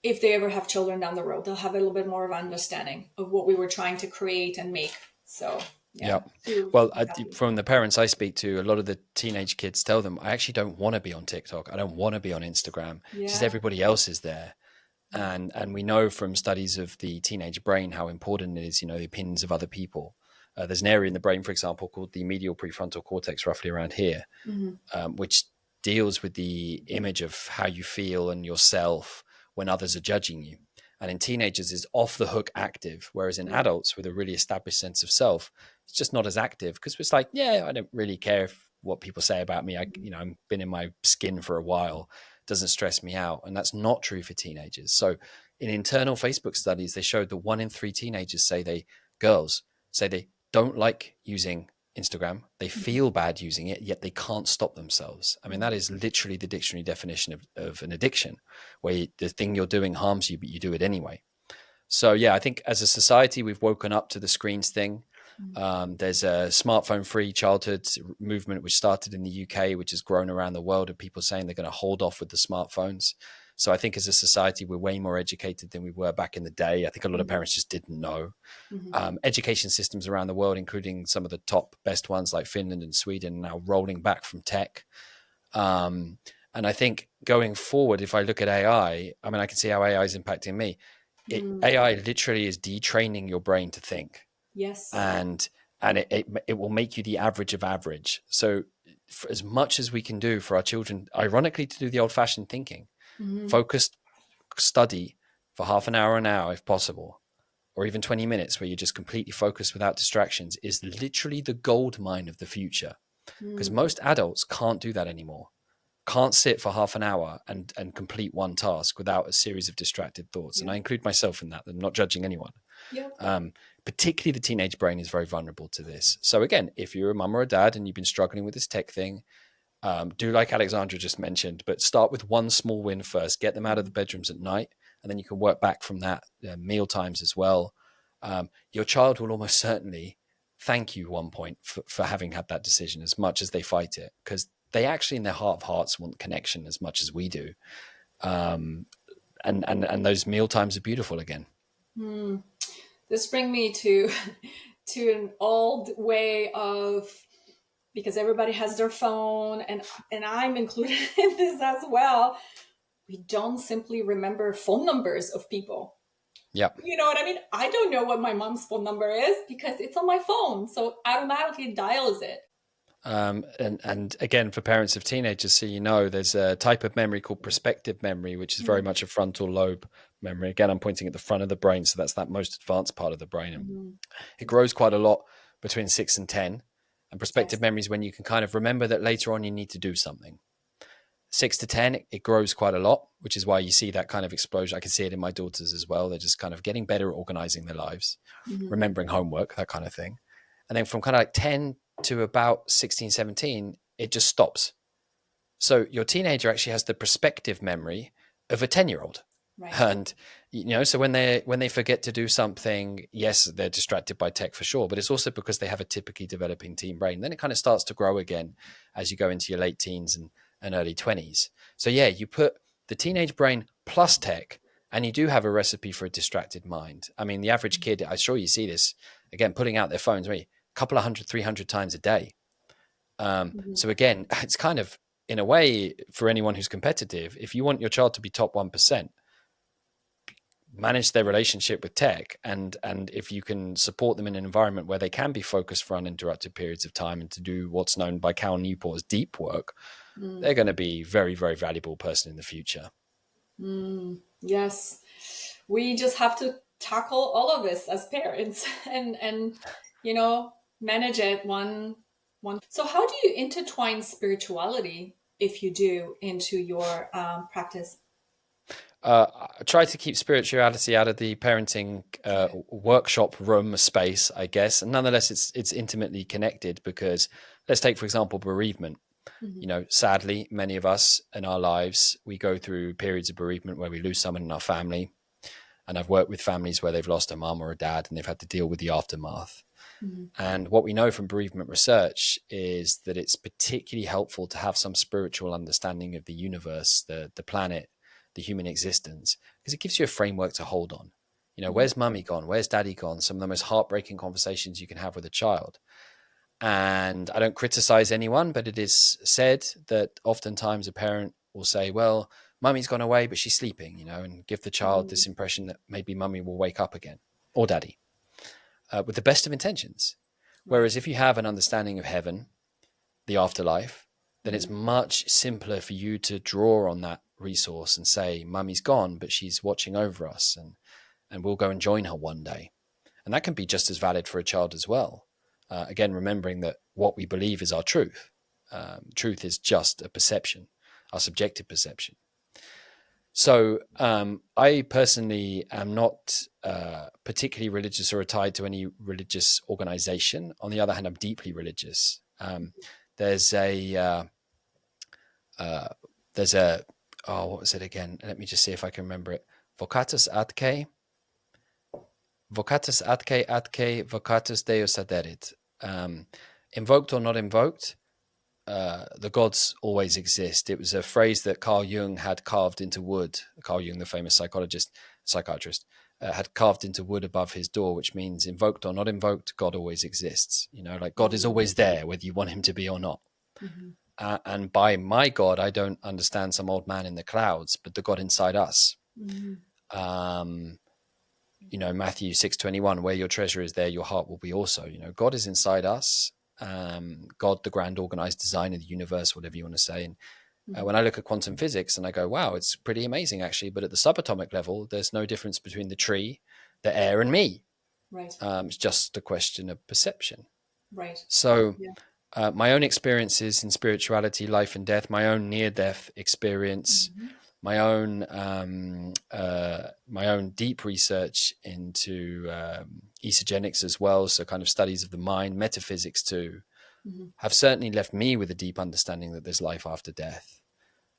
S1: If they ever have children down the road, they'll have a little bit more of understanding of what we were trying to create and make. So
S2: Yeah.
S1: yeah, too
S2: Well,
S1: happy.
S2: from the parents I speak to, a lot of the teenage kids tell them, I actually don't want to be on TikTok. I don't want to be on Instagram. It's just
S1: Yeah.
S2: everybody else is there.
S1: Yeah.
S2: And we know from studies of the teenage brain how important it is, the opinions of other people. There's an area in the brain, for example, called the medial prefrontal cortex, roughly around here,
S1: Hmm.
S2: which deals with the image of how you feel and yourself when others are judging you. And in teenagers is off the hook active, whereas in
S1: Yeah.
S2: adults with a really established sense of self, it's just not as active because it's like, yeah, I don't really care what people say about me. I've been in my skin for a while. It doesn't stress me out. And that's not true for teenagers. So in internal Facebook studies, they showed that 1 in 3 teenagers girls say they don't like using Instagram. They
S1: Hmm.
S2: feel bad using it, yet they can't stop themselves. I mean,
S1: Yeah.
S2: that is literally the dictionary definition of an addiction, where the thing you're doing harms you, but you do it anyway. So, yeah, I think as a society, we've woken up to the screens thing.
S1: Mm.
S2: There's a smartphone free childhood movement, which started in the UK, which has grown around the world of people saying they're going to hold off with the smartphones. So I think as a society, we're way more educated than we were back in the day. I think a lot of
S1: Hmm.
S2: parents just didn't know.
S1: Hmm.
S2: Education systems around the world, including some of the top best ones like Finland and Sweden, now rolling back from tech. Um, and I think going forward, if I look at AI, I mean, I can see how AI is impacting me.
S1: Mm.
S2: AI literally is detraining your brain to think,
S1: Yes.
S2: and it will make you the average of average. So, for as much as we can do for our children, ironically, to do the old-fashioned thinking,
S1: Hmm.
S2: focused study for half an hour if possible, or even 20 minutes where you're just completely focused without distractions is literally the gold mine of the future. Because
S1: Mm.
S2: most adults can't do that anymore. Can't sit for half an hour and complete one task without a series of distracted thoughts. And
S1: Yeah.
S2: I include myself in that. I'm not judging anyone.
S1: Yeah.
S2: Particularly the teenage brain is very vulnerable to this. So again, if you're a mum or a dad and you've been struggling with this tech thing, do like Alexandra just mentioned, but start with one small win first. Get them out of the bedrooms at night, and then you can work back from that. Meal times as well. Your child will almost certainly thank you one point for having had that decision as much as they fight it, because they actually in their heart of hearts want connection as much as we do. Um, and those meal times are beautiful again.
S1: Mm. This brings me to to an old way of, because everybody has their phone and I'm included in this as well. We don't simply remember phone numbers of people.
S2: Yeah.
S1: You know what I mean? I don't know what my mom's phone number is because it's on my phone. So automatically dials it.
S2: And again, for parents of teenagers, so you know, there's a type of memory called prospective memory, which is very
S1: Mm-hmm.
S2: much a frontal lobe memory. Again, I'm pointing at the front of the brain, so that's that most advanced part of the brain, and
S1: Mm-hmm.
S2: it grows quite a lot between 6 and 10. And prospective
S1: Yes.
S2: memory is when you can kind of remember that later on you need to do something. 6 to 10, it grows quite a lot, which is why you see that kind of explosion. I can see it in my daughters as well. They're just kind of getting better at organizing their lives,
S1: Mm-hmm.
S2: remembering homework, that kind of thing. And then from kind of like 10 to about 16, 17, it just stops. So your teenager actually has the prospective memory of a 10-year-old.
S1: Right.
S2: And so when they forget to do something, yes, they're distracted by tech for sure, but it's also because they have a typically developing teen brain. Then it kind of starts to grow again as you go into your late teens and early 20s. So yeah, you put the teenage brain plus tech, and you do have a recipe for a distracted mind. I mean, the average kid, I'm sure you see this, again, putting out their phones, maybe a couple of 100, 300 times a day.
S1: Mm-hmm.
S2: So again, it's kind of, in a way, for anyone who's competitive, if you want your child to be top 1%, manage their relationship with tech, and if you can support them in an environment where they can be focused for uninterrupted periods of time and to do what's known by Cal Newport as deep work,
S1: Mm.
S2: they're going to be very, very valuable person in the future.
S1: Mm. Yes. We just have to tackle all of this as parents and manage it one. So how do you intertwine spirituality, if you do, into your practice?
S2: I try to keep spirituality out of the parenting
S1: Okay.
S2: workshop room space, I guess. And nonetheless, it's intimately connected because let's take, for example, bereavement.
S1: Mm-hmm.
S2: Sadly, many of us in our lives, we go through periods of bereavement where we lose someone in our family. And I've worked with families where they've lost a mum or a dad and they've had to deal with the aftermath.
S1: Mm-hmm.
S2: And what we know from bereavement research is that it's particularly helpful to have some spiritual understanding of the universe, the planet, the human existence, because it gives you a framework to hold on.
S1: Mm-hmm.
S2: Where's mummy gone? Where's daddy gone? Some of the most heartbreaking conversations you can have with a child. And I don't criticize anyone, but it is said that oftentimes a parent will say, well, mummy's gone away, but she's sleeping, and give the child
S1: Mm-hmm.
S2: this impression that maybe mummy will wake up again, or daddy, with the best of intentions.
S1: Right.
S2: Whereas if you have an understanding of heaven, the afterlife, then
S1: Mm-hmm.
S2: it's much simpler for you to draw on that resource and say, mummy's gone, but she's watching over us, and we'll go and join her one day. And that can be just as valid for a child as well. Again, remembering that what we believe is our truth. Truth is just a perception, our subjective perception. So I personally am not particularly religious or tied to any religious organization. On the other hand, I'm deeply religious. There's a uh, there's a what was it again? Let me just see if I can remember it. Vocatus atque, vocatus atque vocatus Deus aderit. Invoked or not invoked, the gods always exist. It was a phrase that Carl Jung had carved into wood. Carl Jung, the famous psychiatrist, had carved into wood above his door, which means invoked or not invoked, God always exists. Like God is
S1: Mm-hmm.
S2: always there, whether you want him to be or not.
S1: Mm-hmm.
S2: And by my God, I don't understand some old man in the clouds, but the God inside us.
S1: Mm-hmm.
S2: Um, Matthew 6:21, where your treasure is, there your heart will be also. God is inside us. God, the grand organized design of the universe, whatever you want to say. And
S1: Mm-hmm.
S2: when I look at quantum physics and I go, wow, it's pretty amazing actually. But at the subatomic level, there's no difference between the tree, the air, and me.
S1: Right.
S2: It's just a question of perception.
S1: Right.
S2: So
S1: Yeah.
S2: my own experiences in spirituality, life and death, my own near-death experience,
S1: Mm-hmm.
S2: my own deep research into esogenics as well, so kind of studies of the mind, metaphysics too,
S1: Mm-hmm.
S2: have certainly left me with a deep understanding that there's life after death.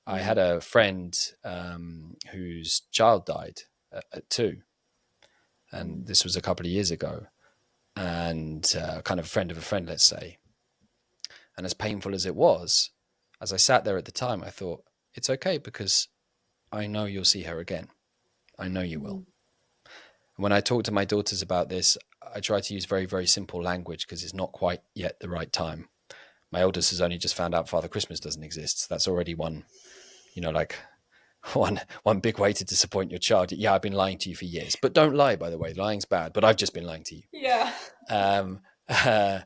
S2: I
S1: Mm-hmm.
S2: had a friend whose child died at 2, and this was a couple of years ago, and kind of a friend of a friend, let's say. And as painful as it was, as I sat there at the time, I thought, it's okay because I know you'll see her again. I know you will.
S1: Mm-hmm.
S2: And when I talk to my daughters about this, I try to use very, very simple language because it's not quite yet the right time. My oldest has only just found out Father Christmas doesn't exist. So that's already one, like one big way to disappoint your child. Yeah, I've been lying to you for years, but don't lie, by the way. Lying's bad, but I've just been lying to you.
S1: Yeah.
S2: Um, uh,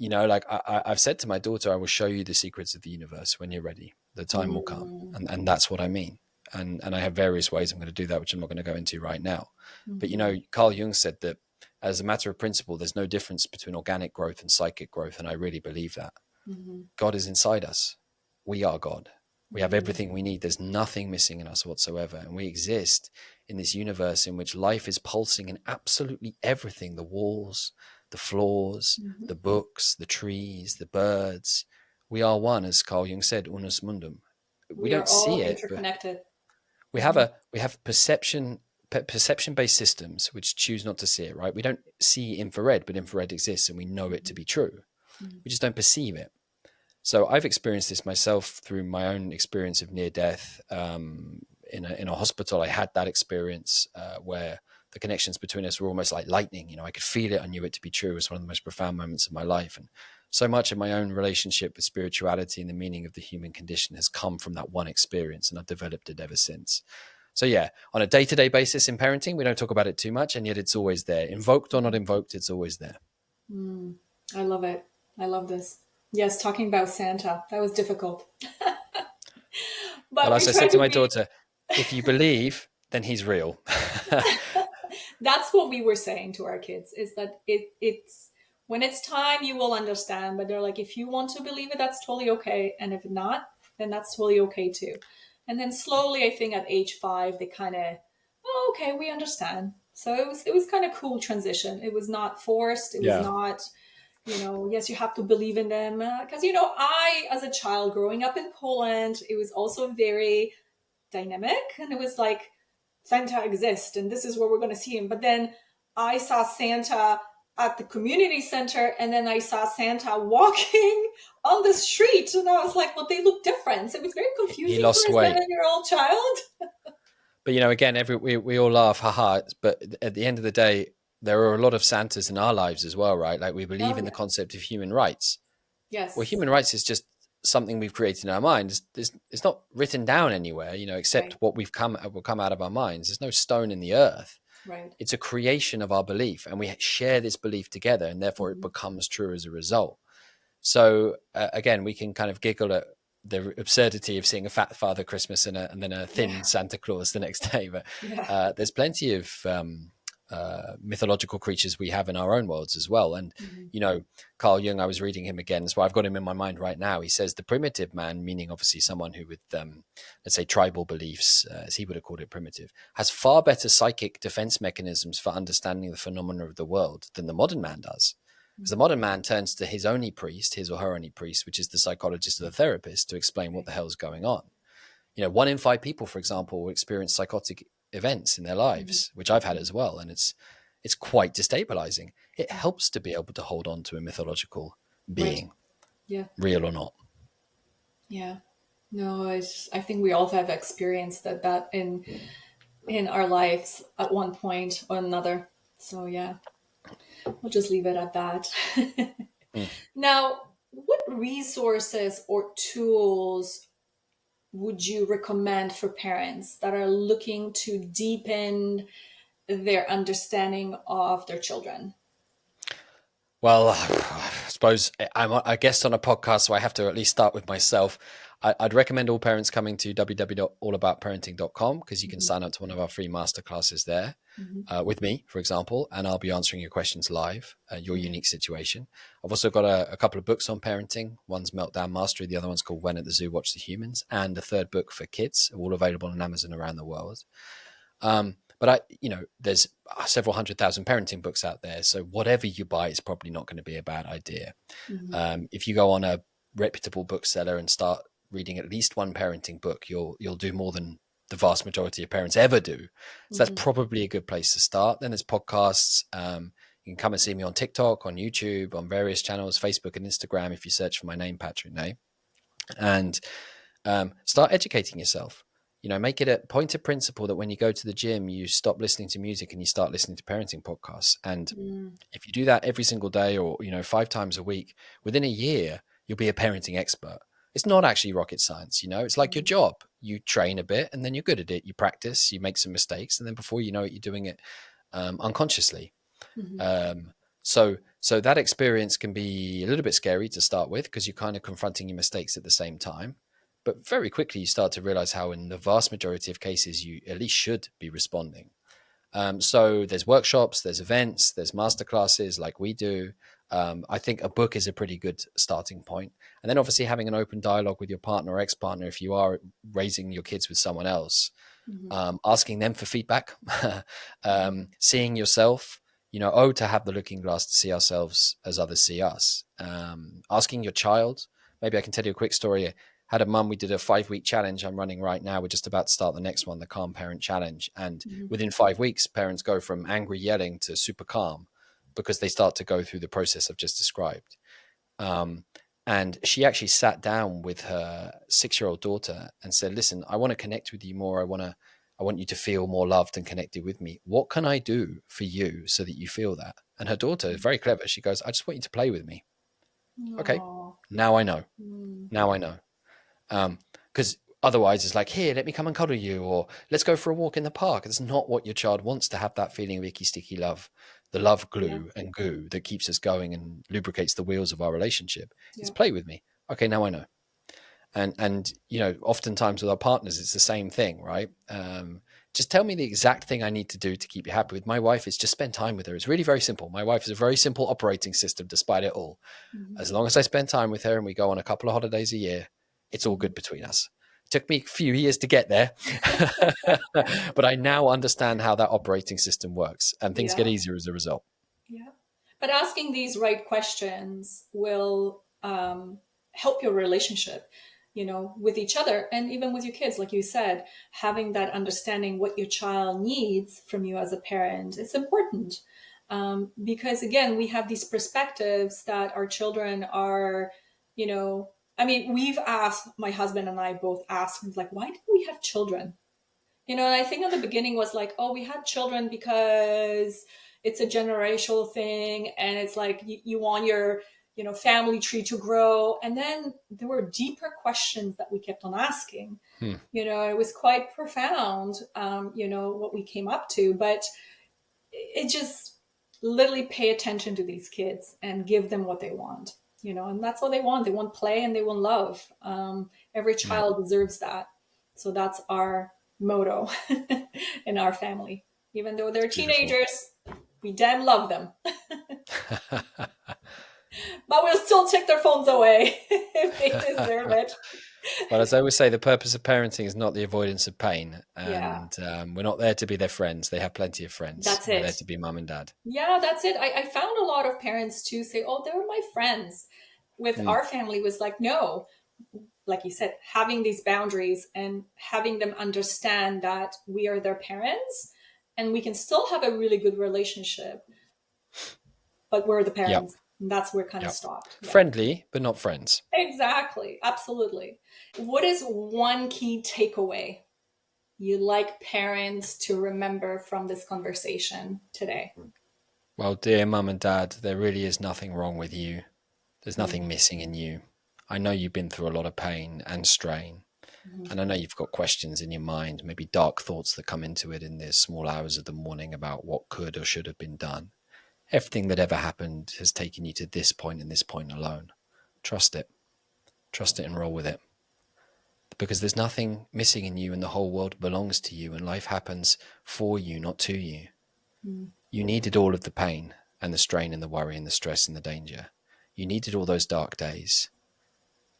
S2: like I've said to my daughter, I will show you the secrets of the universe when you're ready. The time will come,
S1: Mm.
S2: and that's what I mean. And I have various ways I'm going to do that, which I'm not going to go into right now. But Carl Jung said that as a matter of principle, there's no difference between organic growth and psychic growth, and I really believe that. God is inside us. We are God. We have everything we need. There's nothing missing in us whatsoever. And we exist in this universe in which life is pulsing in absolutely everything: the walls, the floors, the books, the trees, the birds. We are one, as Carl Jung said, unus mundum. We
S1: We are
S2: don't
S1: all
S2: see it, but
S1: interconnected.
S2: we have perception-based systems which choose not to see it, right? We don't see infrared, but infrared exists and we know it to be true. We just don't perceive it. So I've experienced this myself through my own experience of near death. In a hospital, I had that experience where the connections between us were almost like lightning. I could feel it. I knew it to be true. It was one of the most profound moments of my life. And so much of my own relationship with spirituality and the meaning of the human condition has come from that one experience, and I've developed it ever since. So yeah, on a day-to-day basis in parenting, we don't talk about it too much, and yet it's always there. Invoked or not invoked, it's always there.
S1: I love it. I love this. Yes, talking about Santa, that was difficult. But
S2: Well,
S1: we
S2: as I
S1: try
S2: said to
S1: to
S2: my
S1: be,
S2: daughter, if you believe, then he's real.
S1: that's what we were saying to our kids, is that it's when it's time, you will understand. But they're like, if you want to believe it, that's totally okay. And if not, then that's totally okay too. And then slowly, I think at age 5, they kind of, oh, okay, we understand. So it was kind of cool transition. It was not forced. It was
S2: Yeah.
S1: not, yes, you have to believe in them. Because, I, as a child growing up in Poland, it was also very dynamic. And it was like, Santa exists and this is where we're going to see him. But then I saw Santa at the community center, and then I saw Santa walking on the street. And I was like, well, they look different. So it was very
S2: He
S1: confusing for
S2: lost
S1: a
S2: weight.
S1: 7-year-old child.
S2: But again, we all laugh, haha. But at the end of the day, there are a lot of Santas in our lives as well, right? Like we believe
S1: Oh,
S2: in the
S1: yeah.
S2: concept of human rights. Well,
S1: Yes.
S2: human rights is just something we've created in our minds. It's not written down anywhere, except
S1: Right.
S2: what will come out of our minds. There's no stone in the earth.
S1: Right.
S2: It's a creation of our belief, and we share this belief together, and therefore it becomes true as a result. So again, we can kind of giggle at the absurdity of seeing a fat Father Christmas and then a thin
S1: Yeah.
S2: Santa Claus the next day. But
S1: Yeah.
S2: there's plenty of mythological creatures we have in our own worlds as well. And, Carl Jung, I was reading him again. That's why I've got him in my mind right now. He says the primitive man, meaning obviously someone who with, let's say, tribal beliefs, as he would have called it primitive, has far better psychic defense mechanisms for understanding the phenomena of the world than the modern man does. Because the modern man turns to his only priest, his or her only priest, which is the psychologist or the therapist, to explain what the hell's going on. 1 in 5 people, for example, will experience psychotic events in their lives, which I've had as well. And it's quite destabilizing. It helps to be able to hold on to a mythological
S1: Right.
S2: being,
S1: Yeah.
S2: real or not.
S1: Yeah. No, I think we all have experienced that in our lives at one point or another. So yeah, we'll just leave it at that.
S2: Mm.
S1: Now, what resources or tools would you recommend for parents that are looking to deepen their understanding of their children?
S2: Well, I suppose I'm a guest on a podcast, so I have to at least start with myself. I'd recommend all parents coming to www.allaboutparenting.com because you can sign up to one of our free masterclasses there with me, for example, and I'll be answering your questions live, your unique situation. I've also got a couple of books on parenting. One's Meltdown Mastery, the other one's called When at the Zoo, Watch the Humans, and a third book for kids, all available on Amazon around the world. But there's several 100,000 parenting books out there. So whatever you buy is probably not going to be a bad idea. If you go on a reputable bookseller and start reading at least one parenting book, you'll do more than the vast majority of parents ever do. So that's probably a good place to start. Then there's podcasts. You can come and see me on TikTok, on YouTube, on various channels, Facebook and Instagram, if you search for my name, Patrick Ney, and start educating yourself. Make it a point of principle that when you go to the gym, you stop listening to music and you start listening to parenting podcasts. And if you do that every single day or, 5 times a week, within a year, you'll be a parenting expert. It's not actually rocket science, you know. It's like your job. You train a bit and then you're good at it. You practice, you make some mistakes, and then before you know it, you're doing it unconsciously.
S1: Mm-hmm.
S2: So that experience can be a little bit scary to start with because you're kind of confronting your mistakes at the same time. But very quickly, you start to realize how, in the vast majority of cases, you at least should be responding. So there's workshops, there's events, there's masterclasses like we do. I think a book is a pretty good starting point. And then obviously having an open dialogue with your partner or ex-partner if you are raising your kids with someone else,
S1: Mm-hmm.
S2: asking them for feedback,
S1: Mm-hmm.
S2: seeing yourself, you know, to have the looking glass to see ourselves as others see us. Asking your child, maybe I can tell you a quick story. I had a mum, we did a 5-week challenge I'm running right now. We're just about to start the next one, the Calm Parent Challenge. And
S1: Mm-hmm.
S2: within 5 weeks, parents go from angry yelling to super calm because they start to go through the process I've just described. Um, and she actually sat down with her 6-year-old daughter and said, listen, I want to connect with you more. I want you to feel more loved and connected with me. What can I do for you so that you feel that? And her daughter is very clever. She goes, I just want you to play with me. Okay.
S1: Oh.
S2: Now I know.
S1: Mm.
S2: Now I know. Because otherwise it's like, here, let me come and cuddle you, or let's go for a walk in the park. It's not what your child wants, to have that feeling of icky, sticky love, the love
S1: Yeah.
S2: glue and goo that keeps us going and lubricates the wheels of our relationship. It's
S1: Yeah.
S2: play with me. Okay, now I know. And you know, oftentimes with our partners, it's the same thing, right? Just tell me the exact thing I need to do to keep you happy. With my wife, is just spend time with her. It's really very simple. My wife is a very simple operating system, despite it all.
S1: Mm-hmm.
S2: As long as I spend time with her and we go on a couple of holidays a year, it's all
S1: Mm-hmm.
S2: good between us. It took me a few years to get there, but I now understand how that operating system works, and things get
S1: Yeah.
S2: easier as a result.
S1: Yeah. But asking these right questions will help your relationship, you know, with each other and even with your kids. Like you said, having that understanding what your child needs from you as a parent is important. Because again, we have these perspectives that our children are, you know, I mean, we've asked, my husband and I both asked, like, why did we have children? You know, and I think in the beginning was like, oh, we had children because it's a generational thing, and it's like you want your, you know, family tree to grow. And then there were deeper questions that we kept on asking.
S2: Hmm.
S1: You know, it was quite profound, you know, what we came up to. But it just literally pay attention to these kids and give them what they want. You know, and that's what they want. They want play and they want love. Every
S2: Yeah.
S1: child deserves that. So that's our motto in our family. Even though they're
S2: It's beautiful.
S1: teenagers, we damn love them. But we'll still take their phones away if they deserve it.
S2: Well, as I always say, the purpose of parenting is not the avoidance of pain,
S1: Yeah,
S2: and we're not there to be their friends. They have plenty of friends.
S1: that's
S2: We're there
S1: it.
S2: to be mum and dad.
S1: Yeah, that's it. I found a lot of parents too say, oh, they were my friends. With
S2: Hmm.
S1: our family was like, no, like you said, having these boundaries and having them understand that we are their parents and we can still have a really good relationship, but we're the
S2: Yep.
S1: parents. And that's where it kind of
S2: Yep.
S1: stopped. Yeah.
S2: Friendly, but not friends.
S1: Exactly. Absolutely. What is one key takeaway you'd like parents to remember from this conversation today?
S2: Well, dear mum and dad, there really is nothing wrong with you. There's nothing
S1: Mm-hmm.
S2: missing in you. I know you've been through a lot of pain and strain, and I know you've got questions in your mind, maybe dark thoughts that come into it in the small hours of the morning about what could or should have been done. Everything that ever happened has taken you to this point and this point alone. Trust it. Trust it and roll with it. Because there's nothing missing in you, and the whole world belongs to you, and life happens for you, not to you.
S1: Mm-hmm.
S2: You needed all of the pain and the strain and the worry and the stress and the danger. You needed all those dark days.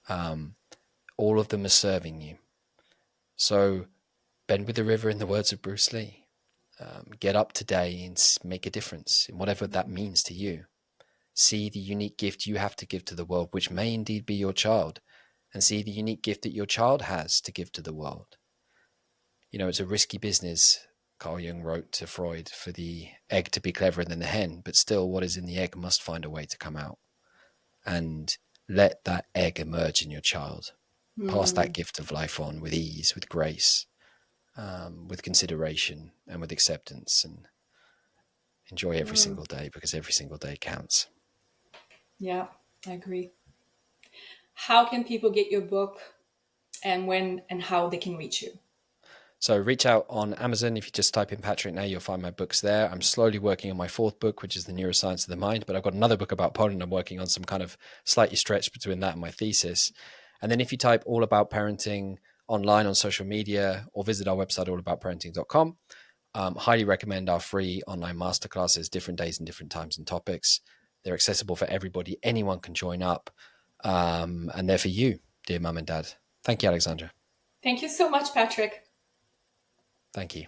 S2: All of them are serving you. So bend with the river, in the words of Bruce Lee. Get up today and make a difference in whatever that means to you. See the unique gift you have to give to the world, which may indeed be your child, and see the unique gift that your child has to give to the world. You know, it's a risky business, Carl Jung wrote to Freud, for the egg to be cleverer than the hen, but still what is in the egg must find a way to come out. And let that egg emerge in your child. Pass that gift of life on with ease, with grace, with consideration, and with acceptance, and enjoy every single day, because every single day counts.
S1: Yeah, I agree. how can people get your book, and when and how they can reach you?
S2: So reach out on Amazon. If you just type in Patrick Ney, you'll find my books there. I'm slowly working on my fourth book, which is The Neuroscience of the Mind, but I've got another book about Poland. I'm working on some kind of slightly stretched between that and my thesis. And then if you type All About Parenting online on social media or visit our website, allaboutparenting.com, highly recommend our free online masterclasses, different days and different times and topics. They're accessible for everybody. Anyone can join up. And they're for you, dear mum and dad. Thank you, Aleksandra.
S1: Thank you so much, Patrick.
S2: Thank you.